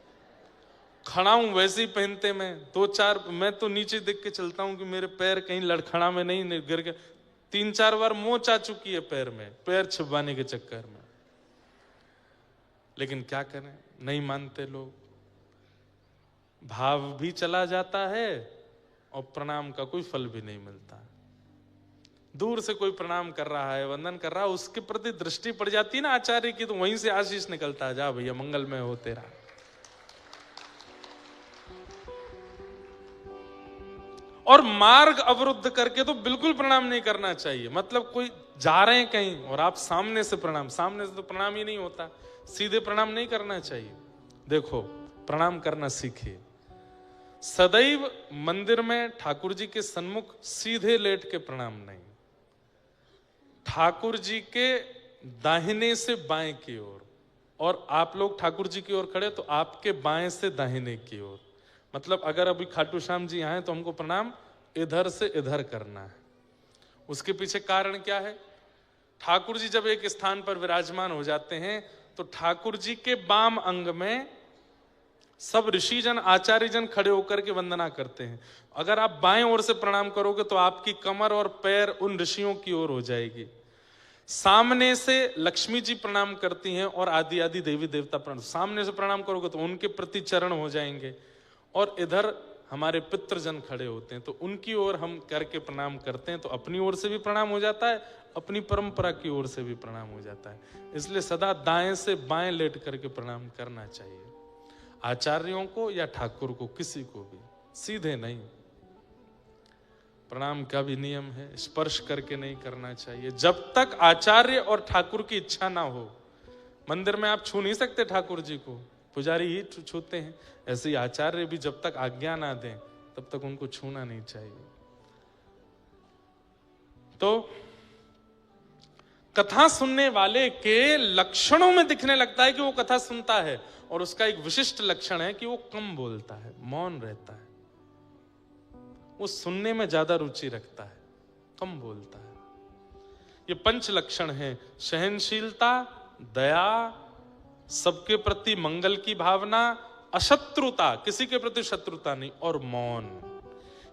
खड़ा हूं वैसे ही पहनते, मैं तो नीचे देख के चलता हूं कि मेरे पैर कहीं लड़खड़ा में नहीं गिर गए। 3-4 बार मोच आ चुकी है पैर में, पैर छिपाने के चक्कर में। लेकिन क्या करें, नहीं मानते लोग, भाव भी चला जाता है और प्रणाम का कोई फल भी नहीं मिलता। दूर से कोई प्रणाम कर रहा है, वंदन कर रहा है, उसके प्रति दृष्टि पड़ जाती है ना आचार्य की, तो वहीं से आशीष निकलता है, जा भैया मंगलमय हो तेरा। और मार्ग अवरुद्ध करके तो बिल्कुल प्रणाम नहीं करना चाहिए। मतलब कोई जा रहे हैं कहीं और आप सामने से प्रणाम, सामने से तो प्रणाम ही नहीं होता, सीधे प्रणाम नहीं करना चाहिए। देखो, प्रणाम करना सीखिए। सदैव मंदिर में ठाकुर जी के सन्मुख सीधे लेट के प्रणाम नहीं, ठाकुर जी के दाहिने से बाएं की ओर, और आप लोग ठाकुर जी की ओर खड़े तो आपके बाएं से दाहिने की ओर। मतलब अगर अभी खाटू श्याम जी आए तो हमको प्रणाम इधर से इधर करना है। उसके पीछे कारण क्या है? ठाकुर जी जब एक स्थान पर विराजमान हो जाते हैं तो ठाकुर जी के बाम अंग में सब ऋषिजन आचार्यजन खड़े होकर के वंदना करते हैं। अगर आप बाएं ओर से प्रणाम करोगे तो आपकी कमर और पैर उन ऋषियों की ओर हो जाएगी। सामने से लक्ष्मी जी प्रणाम करती हैं और आदि आदि देवी देवता प्रणाम, सामने से प्रणाम करोगे तो उनके प्रति चरण हो जाएंगे। और इधर हमारे पितृजन खड़े होते हैं तो उनकी ओर हम करके प्रणाम करते हैं, तो अपनी ओर से भी प्रणाम हो जाता है, अपनी परंपरा की ओर से भी प्रणाम हो जाता है। इसलिए सदा दाएं से बाएं लेट करके प्रणाम करना चाहिए, आचार्यों को या ठाकुर को, किसी को भी सीधे नहीं। प्रणाम का भी नियम है, स्पर्श करके नहीं करना चाहिए जब तक आचार्य और ठाकुर की इच्छा ना हो। मंदिर में आप छू नहीं सकते ठाकुर जी को, पुजारी ही छूते हैं। ऐसे ही आचार्य भी जब तक आज्ञा ना दें तब तक उनको छूना नहीं चाहिए। तो कथा सुनने वाले के लक्षणों में दिखने लगता है कि वो कथा सुनता है, और उसका एक विशिष्ट लक्षण है कि वो कम बोलता है, मौन रहता है, वो सुनने में ज्यादा रुचि रखता है, कम बोलता है। ये 5 लक्षण हैं: सहनशीलता, दया, सबके प्रति मंगल की भावना, अशत्रुता, किसी के प्रति शत्रुता नहीं, और मौन।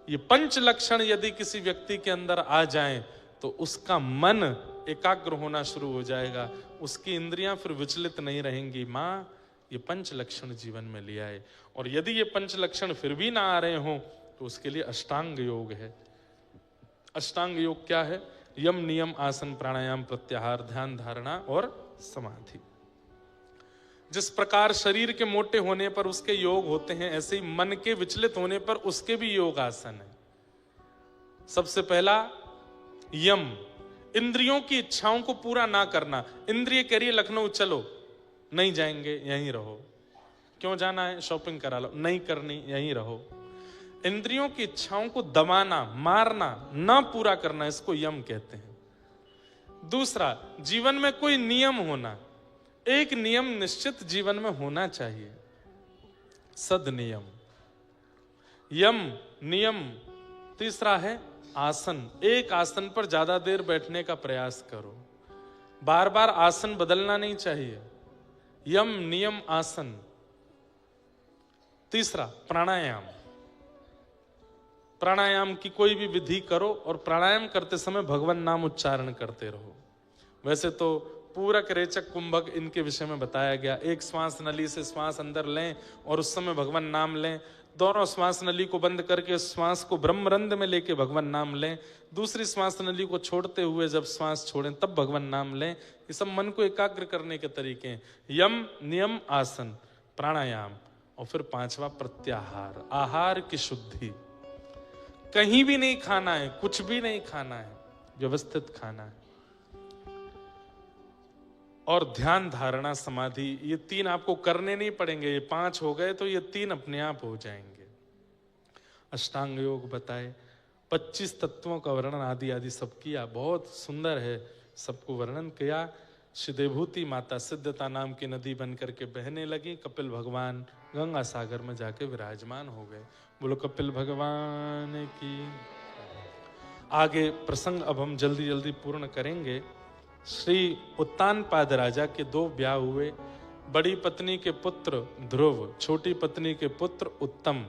ये 5 लक्षण यदि किसी व्यक्ति के अंदर आ जाएं तो उसका मन एकाग्र होना शुरू हो जाएगा, उसकी इंद्रियां फिर विचलित नहीं रहेंगी। मां, ये 5 लक्षण जीवन में ले आए। और यदि ये 5 लक्षण फिर भी ना आ रहे हों तो उसके लिए अष्टांग योग है। अष्टांग योग क्या है? यम, नियम, आसन, प्राणायाम, प्रत्याहार, ध्यान, धारणा और समाधि। जिस प्रकार शरीर के मोटे होने पर उसके योग होते हैं, ऐसे ही मन के विचलित होने पर उसके भी योग आसन है। सबसे पहला यम, इंद्रियों की इच्छाओं को पूरा ना करना। इंद्रिय कह रही है लखनऊ चलो, नहीं जाएंगे, यहीं रहो। क्यों जाना है? शॉपिंग करा लो, नहीं करनी, यहीं रहो। इंद्रियों की इच्छाओं को दबाना, मारना, ना पूरा करना, इसको यम कहते हैं। दूसरा, जीवन में कोई नियम होना। एक नियम निश्चित जीवन में होना चाहिए, सदनियम, यम, नियम। तीसरा है आसन, एक आसन पर ज्यादा देर बैठने का प्रयास करो, बार बार आसन बदलना नहीं चाहिए। यम, नियम, आसन। तीसरा प्राणायाम, प्राणायाम की कोई भी विधि करो और प्राणायाम करते समय भगवान नाम उच्चारण करते रहो। वैसे तो पूरक, रेचक, कुंभक इनके विषय में बताया गया। एक श्वास नली से श्वास अंदर लें और उस समय भगवान नाम लें। दोनों श्वास नली को बंद करके श्वास को ब्रह्मरंध्र में लेके भगवान नाम लें। दूसरी श्वास नली को छोड़ते हुए जब श्वास छोड़ें तब भगवान नाम लें। ये सब मन को एकाग्र करने के तरीके हैं। यम, नियम, आसन, प्राणायाम। और फिर पांचवा प्रत्याहार, आहार की शुद्धि। कहीं भी नहीं खाना है, कुछ भी नहीं खाना है, व्यवस्थित खाना है। और ध्यान, धारणा, समाधि, ये तीन आपको करने नहीं पड़ेंगे। ये 5 हो गए तो ये 3 अपने आप हो जाएंगे। अष्टांग योग बताए, 25 तत्वों का वर्णन आदि आदि सब किया, बहुत सुंदर है, सबको वर्णन किया। सिद्धेभूति माता सिद्धता नाम की नदी बन करके बहने लगी। कपिल भगवान गंगा सागर में जाके विराजमान हो गए। बोलो कपिल भगवान की। आगे प्रसंग अब हम जल्दी जल्दी पूर्ण करेंगे। श्री उत्तानपाद राजा के 2 ब्याह हुए। बड़ी पत्नी के पुत्र ध्रुव, छोटी पत्नी के पुत्र उत्तम।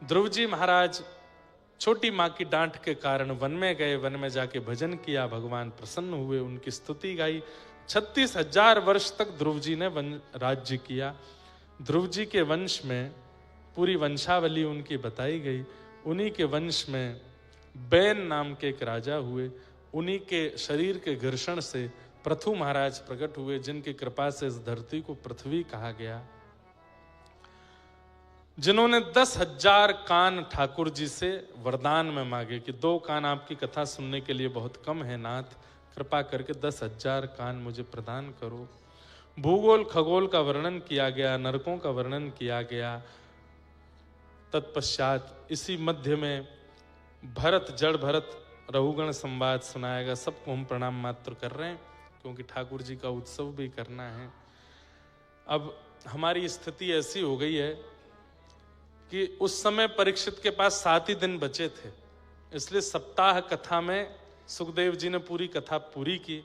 ध्रुव जी महाराज छोटी माँ की डांट के कारण वन में गए। वन में जाके भजन किया, भगवान प्रसन्न हुए, उनकी स्तुति गाई। 36,000 वर्ष तक ध्रुव जी ने राज्य किया। ध्रुव जी के वंश में पूरी वंशावली उनकी बताई गई। उन्हीं के वंश में बैन नाम के एक राजा हुए। उन्हीं के शरीर के घर्षण से पृथु महाराज प्रकट हुए, जिनकी कृपा से इस धरती को पृथ्वी कहा गया। जिन्होंने 10,000 कान ठाकुर जी से वरदान में मांगे कि 2 कान आपकी कथा सुनने के लिए बहुत कम है नाथ, कृपा करके 10,000 कान मुझे प्रदान करो। भूगोल खगोल का वर्णन किया गया, नरकों का वर्णन किया गया। तत्पश्चात इसी मध्य में भरत, जड़ भरत रघुगण संवाद सुनाया गया। सबको हम प्रणाम मात्र कर रहे हैं क्योंकि ठाकुर जी का उत्सव भी करना है। अब हमारी स्थिति ऐसी हो गई है कि उस समय परीक्षित के पास 7 ही दिन बचे थे, इसलिए सप्ताह कथा में सुखदेव जी ने पूरी कथा पूरी की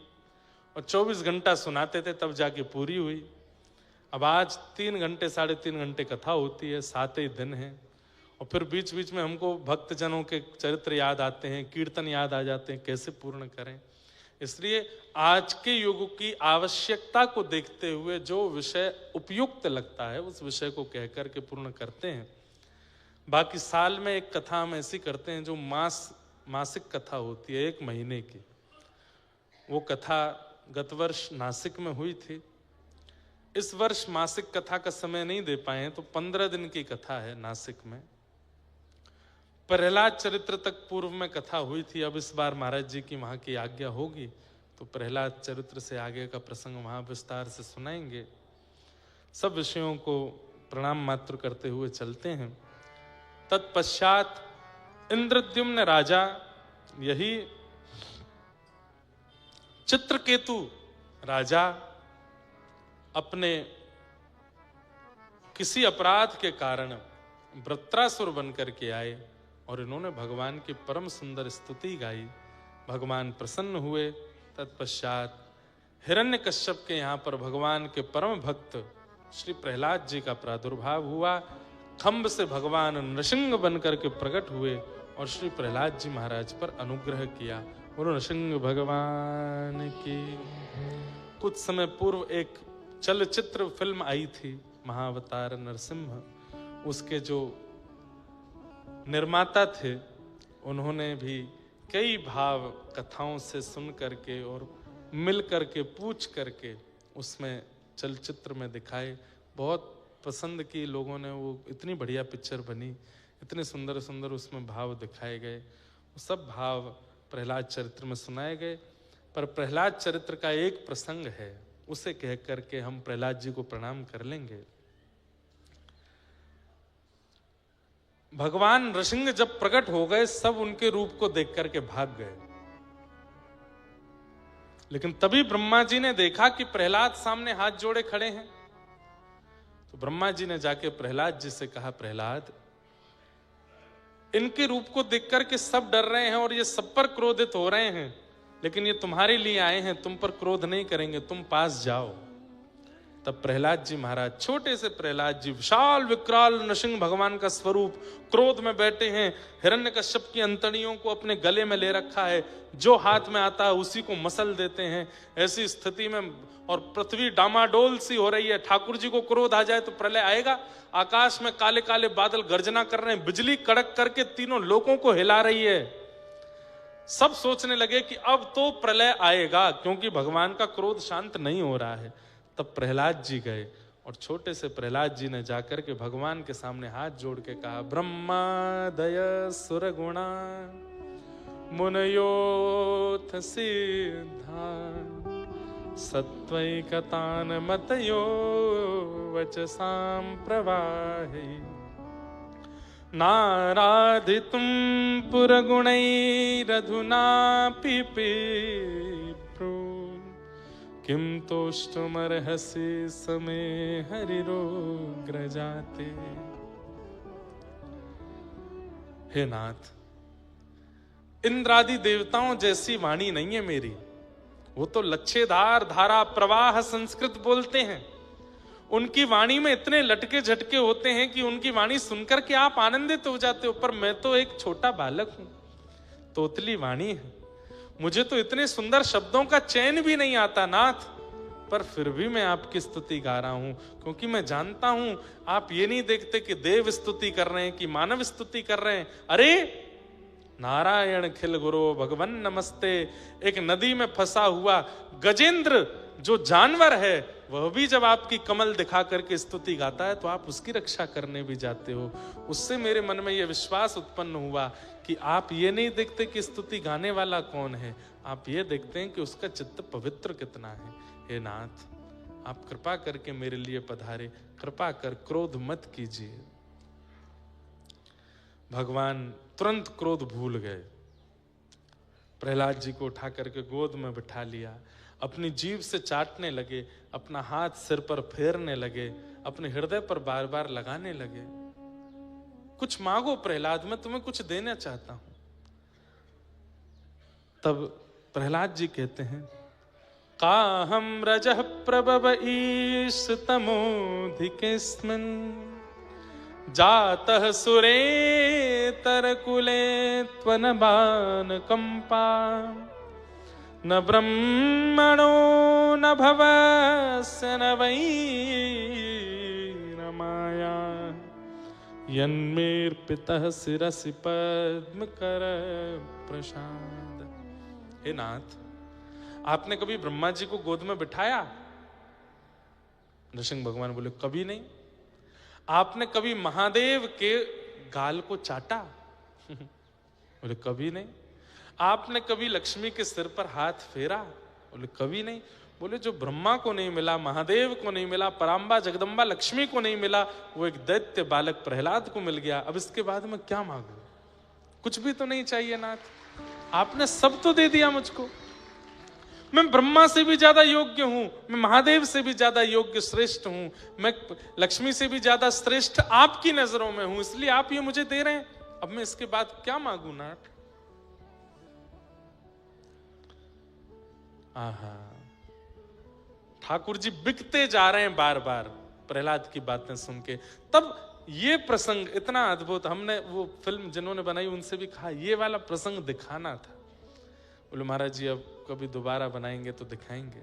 और 24 घंटा सुनाते थे, तब जाके पूरी हुई। अब आज 3 घंटे 3.5 घंटे कथा होती है, 7 ही दिन है। और फिर बीच बीच में हमको भक्तजनों के चरित्र याद आते हैं, कीर्तन याद आ जाते हैं, कैसे पूर्ण करें। इसलिए आज के युग की आवश्यकता को देखते हुए जो विषय उपयुक्त लगता है उस विषय को कह करके पूर्ण करते हैं। बाकी साल में एक कथा हम ऐसी करते हैं जो मासिक कथा होती है, 1 महीने की। वो कथा गत वर्ष नासिक में हुई थी। इस वर्ष मासिक कथा का समय नहीं दे पाए हैं तो 15 दिन की कथा है नासिक में। प्रहलाद चरित्र तक पूर्व में कथा हुई थी। अब इस बार महाराज जी की वहां की आज्ञा होगी तो प्रहलाद चरित्र से आगे का प्रसंग वहां विस्तार से सुनाएंगे। सब विषयों को प्रणाम मात्र करते हुए चलते हैं। तत्पश्चात इंद्रद्युम्न राजा, यही चित्रकेतु राजा, अपने किसी अपराध के कारण वृत्रासुर बनकर के आए और इन्होंने भगवान की परम सुंदर स्तुति गाई। भगवान प्रसन्न हुए। तत्पश्चात हिरण्यकश्यप के यहाँ पर भगवान के परम भक्त श्री प्रहलाद जी का प्रादुर्भाव हुआ। खंभ से भगवान नृसिंह बनकर के प्रकट हुए और श्री प्रहलाद जी महाराज पर अनुग्रह किया। और नृसिंह भगवान की। कुछ समय पूर्व एक चलचित्र फिल्म आई थी महाअवतार नरसिम्हा, उसके जो निर्माता थे, उन्होंने भी कई भाव कथाओं से सुन करके और मिल करके पूछ करके उसमें चलचित्र में दिखाए। बहुत पसंद की लोगों ने, वो इतनी बढ़िया पिक्चर बनी, इतने सुंदर सुंदर उसमें भाव दिखाए गए। वो सब भाव प्रहलाद चरित्र में सुनाए गए। पर प्रहलाद चरित्र का एक प्रसंग है, उसे कह करके हम प्रहलाद जी को प्रणाम कर लेंगे। भगवान नृसिंह जब प्रकट हो गए, सब उनके रूप को देख करके भाग गए। लेकिन तभी ब्रह्मा जी ने देखा कि प्रहलाद सामने हाथ जोड़े खड़े हैं। तो ब्रह्मा जी ने जाके प्रहलाद जी से कहा, प्रहलाद, इनके रूप को देख करके सब डर रहे हैं और ये सब पर क्रोधित हो रहे हैं, लेकिन ये तुम्हारे लिए आए हैं, तुम पर क्रोध नहीं करेंगे, तुम पास जाओ। तब प्रहलाद जी महाराज, छोटे से प्रहलाद जी, विशाल विकराल नृसिंह भगवान का स्वरूप, क्रोध में बैठे हैं, हिरण्यकश्यप की अंतड़ियों को अपने गले में ले रखा है, जो हाथ में आता है उसी को मसल देते हैं। ऐसी स्थिति में और पृथ्वी डामाडोल सी हो रही है, ठाकुर जी को क्रोध आ जाए तो प्रलय आएगा। आकाश में काले काले बादल गर्जना कर रहे हैं, बिजली कड़क करके तीनों लोकों को हिला रही है। सब सोचने लगे कि अब तो प्रलय आएगा, क्योंकि भगवान का क्रोध शांत नहीं हो रहा है। तब प्रहलाद जी गए और छोटे से प्रहलाद जी ने जाकर के भगवान के सामने हाथ जोड़ के कहा, ब्रह्मा दय सुर गुणा मुनयोथ सिद्धा सत्वैकतान मतयो वचसां प्रवाहि नाराधितुं पुरगुणैरधुना पिपीप्रो किम तोष्टुमर्हसि समे हरिरोग्रजाते। हे नाथ, इंद्रादि देवताओं जैसी वाणी नहीं है मेरी। वो तो लच्छेदार धारा प्रवाह संस्कृत बोलते हैं। उनकी वाणी में इतने लटके झटके होते हैं कि उनकी वाणी सुनकर के आप आनंदित हो जाते हो। पर मैं तो एक छोटा बालक हूं, तोतली वाणी है, मुझे तो इतने सुंदर शब्दों का चयन भी नहीं आता नाथ। पर फिर भी मैं आपकी स्तुति गा रहा हूं, क्योंकि मैं जानता हूं आप ये नहीं देखते कि देव स्तुति कर रहे हैं कि मानव स्तुति कर रहे हैं। अरे नारायण खिल गुरु भगवन नमस्ते। एक नदी में फंसा हुआ गजेंद्र जो जानवर है, वह भी जब आपकी कमल दिखा करके स्तुति गाता है तो आप उसकी रक्षा करने भी जाते हो। उससे मेरे मन में यह विश्वास उत्पन्न हुआ कि आप ये नहीं देखते कि स्तुति गाने वाला कौन है, आप ये देखते हैं कि उसका चित्त पवित्र कितना है। हे नाथ, आप कृपा करके मेरे लिए पधारे, कृपा कर क्रोध मत कीजिए। भगवान तुरंत क्रोध भूल गए, प्रहलाद जी को उठा करके गोद में बिठा लिया, अपनी जीभ से चाटने लगे, अपना हाथ सिर पर फेरने लगे, अपने हृदय पर बार बार लगाने लगे। कुछ मांगो प्रहलाद, मैं तुम्हें कुछ देना चाहता हूं। तब प्रहलाद जी कहते हैं, काहम रजः प्रभव ईश तमोधिकेस्मिन् जातः सुरेतर कुले त्वनबान कंपा न ब्रह्मणो न भवस्य न वै न माया यन्मेर्पितः शिरसि पद्म कर प्रसाद। हे नाथ, आपने कभी ब्रह्मा जी को गोद में बिठाया? नृसिंह भगवान बोले, कभी नहीं। आपने कभी महादेव के गाल को चाटा? बोले, कभी नहीं। आपने कभी लक्ष्मी के सिर पर हाथ फेरा? बोले, कभी नहीं। बोले, जो ब्रह्मा को नहीं मिला, महादेव को नहीं मिला, पराम्बा जगदम्बा लक्ष्मी को नहीं मिला, वो एक दैत्य बालक प्रहलाद को मिल गया। अब इसके बाद मैं क्या मांगू? कुछ भी तो नहीं चाहिए नाथ, आपने सब तो दे दिया मुझको। मैं ब्रह्मा से भी ज्यादा योग्य हूं, मैं महादेव से भी ज्यादा योग्य श्रेष्ठ हूं, मैं लक्ष्मी से भी ज्यादा श्रेष्ठ आपकी नजरों में हूं, इसलिए आप ये मुझे दे रहे हैं। अब मैं इसके बाद क्या मांगू नाथ? आहा, ठाकुर जी बिकते जा रहे हैं बार बार प्रहलाद की बातें सुन के। तब ये प्रसंग इतना अद्भुत, हमने वो फिल्म जिन्होंने बनाई उनसे भी कहा ये वाला प्रसंग दिखाना था। बोले, महाराज जी अब कभी दोबारा बनाएंगे तो दिखाएंगे।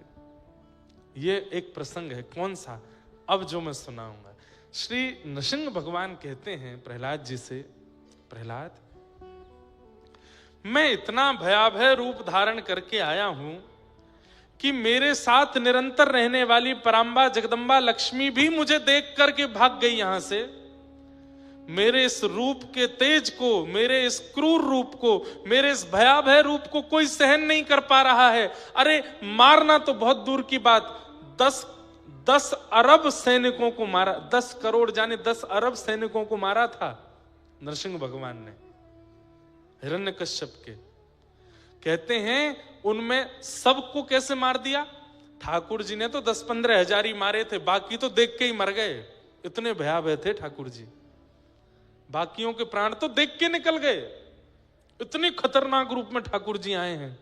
ये एक प्रसंग है। कौन सा? अब जो मैं सुनाऊंगा। श्री नृसिंह भगवान कहते हैं प्रहलाद जी से, प्रहलाद, मैं इतना भयावह रूप धारण करके आया हूं कि मेरे साथ निरंतर रहने वाली परांबा जगदंबा लक्ष्मी भी मुझे देख करके भाग गई यहां से। मेरे इस रूप के तेज को, मेरे इस क्रूर रूप को, मेरे इस भयावह रूप को कोई सहन नहीं कर पा रहा है। अरे मारना तो बहुत दूर की बात, 10 अरब सैनिकों को मारा, 10 करोड़ जाने 10 अरब सैनिकों को मारा था नरसिंह भगवान ने हिरण्यकश्यप के। कहते हैं उनमें सबको कैसे मार दिया? ठाकुर जी ने तो 10-15 हजार ही मारे थे, बाकी तो देख के ही मर गए। इतने भयावह थे ठाकुर जी, बाकियों के प्राण तो देख के निकल गए। इतनी खतरनाक रूप में ठाकुर जी आए हैं।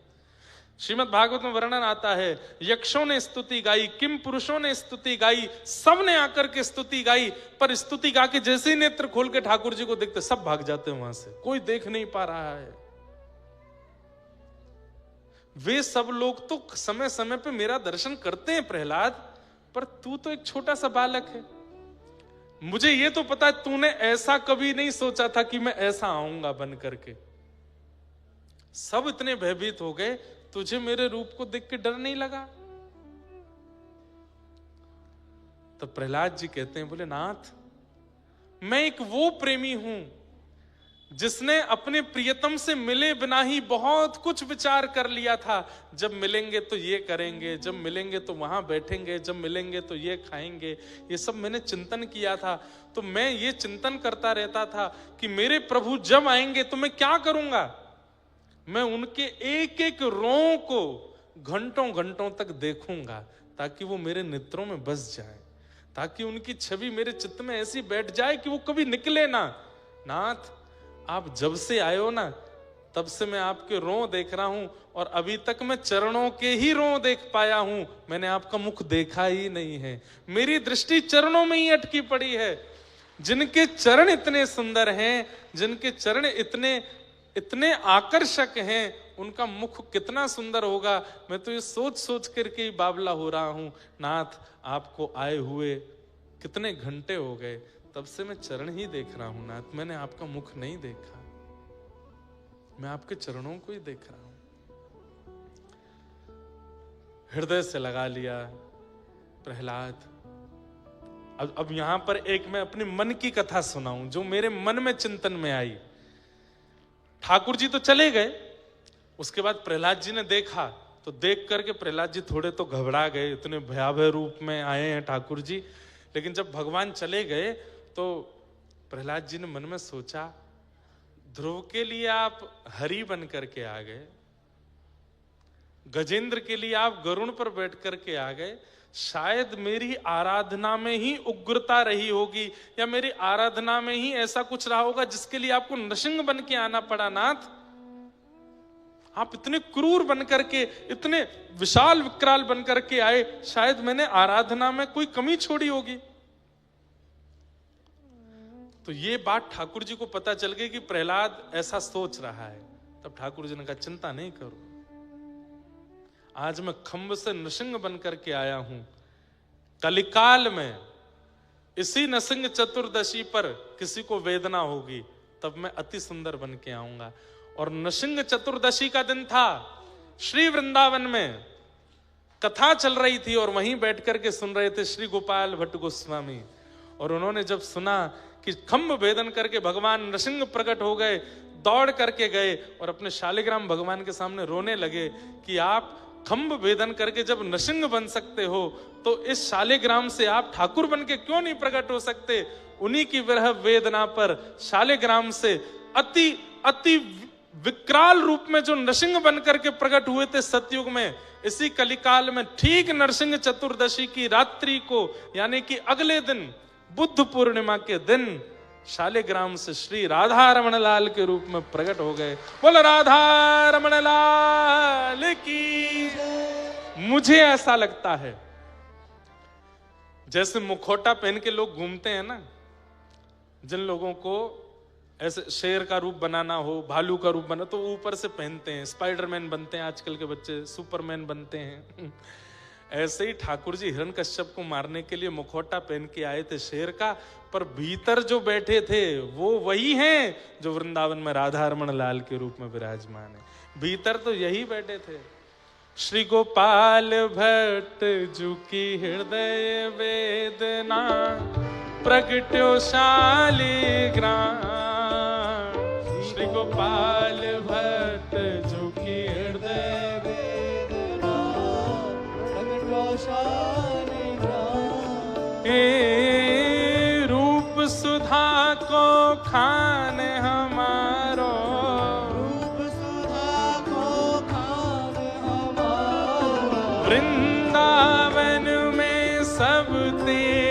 श्रीमद् भागवत में वर्णन आता है, यक्षों ने स्तुति गाई, किम पुरुषों ने स्तुति गाई, सब ने आकर के स्तुति गाई, पर स्तुति गा के जैसे ही नेत्र खोल के ठाकुर जी को देखते सब भाग जाते हैं वहां से, कोई देख नहीं पा रहा है। वे सब लोग तो समय समय पे मेरा दर्शन करते हैं प्रहलाद, पर तू तो एक छोटा सा बालक है। मुझे ये तो पता है तूने ऐसा कभी नहीं सोचा था कि मैं ऐसा आऊंगा बन करके। सब इतने भयभीत हो गए, तुझे मेरे रूप को देख के डर नहीं लगा? तो प्रहलाद जी कहते हैं, बोले नाथ, मैं एक वो प्रेमी हूं जिसने अपने प्रियतम से मिले बिना ही बहुत कुछ विचार कर लिया था। जब मिलेंगे तो ये करेंगे, जब मिलेंगे तो वहां बैठेंगे, जब मिलेंगे तो ये खाएंगे, ये सब मैंने चिंतन किया था। तो मैं ये चिंतन करता रहता था कि मेरे प्रभु जब आएंगे तो मैं क्या करूंगा। मैं उनके एक एक रों को घंटों घंटों तक देखूंगा ताकि वो मेरे नेत्रों में बस जाए, ताकि उनकी छवि मेरे चित्त में ऐसी बैठ जाए कि वो कभी निकले ना। नाथ, आप जब से आए हो ना तब से मैं आपके रों देख रहा हूं, और अभी तक मैं चरणों के ही रों देख पाया हूं, मैंने आपका मुख देखा ही नहीं है। मेरी दृष्टि चरणों में ही अटकी पड़ी है। जिनके चरण इतने सुंदर हैं, जिनके चरण इतने आकर्षक हैं, उनका मुख कितना सुंदर होगा। मैं तो ये सोच सोच करके ही बावला हो रहा हूं। नाथ, आपको आए हुए कितने घंटे हो गए, तब से मैं चरण ही देख रहा हूं नाथ, मैंने आपका मुख नहीं देखा, मैं आपके चरणों को ही देख रहा हूं। हृदय से लगा लिया प्रहलाद। अब यहां पर एक मैं अपने मन की कथा सुनाऊं जो मेरे मन में चिंतन में आई। ठाकुर जी तो चले गए, उसके बाद प्रहलाद जी ने देखा, तो देख करके प्रहलाद जी थोड़े तो घबरा गए, इतने भयावह रूप में आए हैं ठाकुर जी। लेकिन जब भगवान चले गए तो प्रहलाद जी ने मन में सोचा, ध्रुव के लिए आप हरि बन करके आ गए, गजेंद्र के लिए आप गरुण पर बैठ करके आ गए, शायद मेरी आराधना में ही उग्रता रही होगी, या मेरी आराधना में ही ऐसा कुछ रहा होगा जिसके लिए आपको नृसिंह बन के आना पड़ा। नाथ, आप इतने क्रूर बन करके, इतने विशाल विकराल बन करके आए, शायद मैंने आराधना में कोई कमी छोड़ी होगी। तो ये बात ठाकुर जी को पता चल गई कि प्रहलाद ऐसा सोच रहा है। तब ठाकुर जी ने कहा, चिंता नहीं करो, आज मैं खंभ से नृसिंह बन करके आया हूं। कलिकाल में इसी नृसिंह चतुर्दशी पर किसी को वेदना होगी, तब मैं अति सुंदर बन के आऊंगा। और नृसिंह चतुर्दशी का दिन था, श्री वृंदावन में कथा चल रही थी और वहीं बैठ करके सुन रहे थे श्री गोपाल भट्ट गोस्वामी। और उन्होंने जब सुना कि खंभ भेदन करके भगवान नृसिंह प्रकट हो गए, दौड़ करके गए और अपने शालिग्राम भगवान के सामने रोने लगे कि आप खंभ भेदन करके जब नृसिंह बन सकते हो, तो इस शालिग्राम से आप ठाकुर बन के क्यों नहीं प्रकट हो सकते। उन्हीं की विरह वेदना पर शालिग्राम से अति अति विकराल रूप में जो नृसिंह बन करके प्रकट हुए थे सतयुग में, इसी कलिकाल में ठीक नरसिंह चतुर्दशी की रात्रि को, यानी कि अगले दिन बुद्ध पूर्णिमा के दिन, शालिग्राम से श्री राधा रमण लाल के रूप में प्रकट हो गए। बोल राधा रमण लाल की। मुझे ऐसा लगता है जैसे मुखौटा पहन के लोग घूमते हैं ना, जिन लोगों को ऐसे शेर का रूप बनाना हो, भालू का रूप बना, तो ऊपर से पहनते हैं, स्पाइडरमैन बनते हैं, आजकल के बच्चे सुपरमैन बनते हैं। ऐसे ही ठाकुर जी हिरण्यकश्यप को मारने के लिए मुखौटा पहन के आए थे शेर का, पर भीतर जो बैठे थे वो वही हैं जो वृंदावन में राधा रमण लाल के रूप में विराजमान है। भीतर तो यही बैठे थे। श्री गोपाल भट्ट जू की हृदय वेदना प्रगट्यो शालिग्राम। श्री गोपाल भट्ट जू की हृदय वेदना प्रगट्यो शालिग्राम। ए रूप सुधा को खान हमारो, रूप सुधा को खान हमारो। वृंदावन में सब तेरे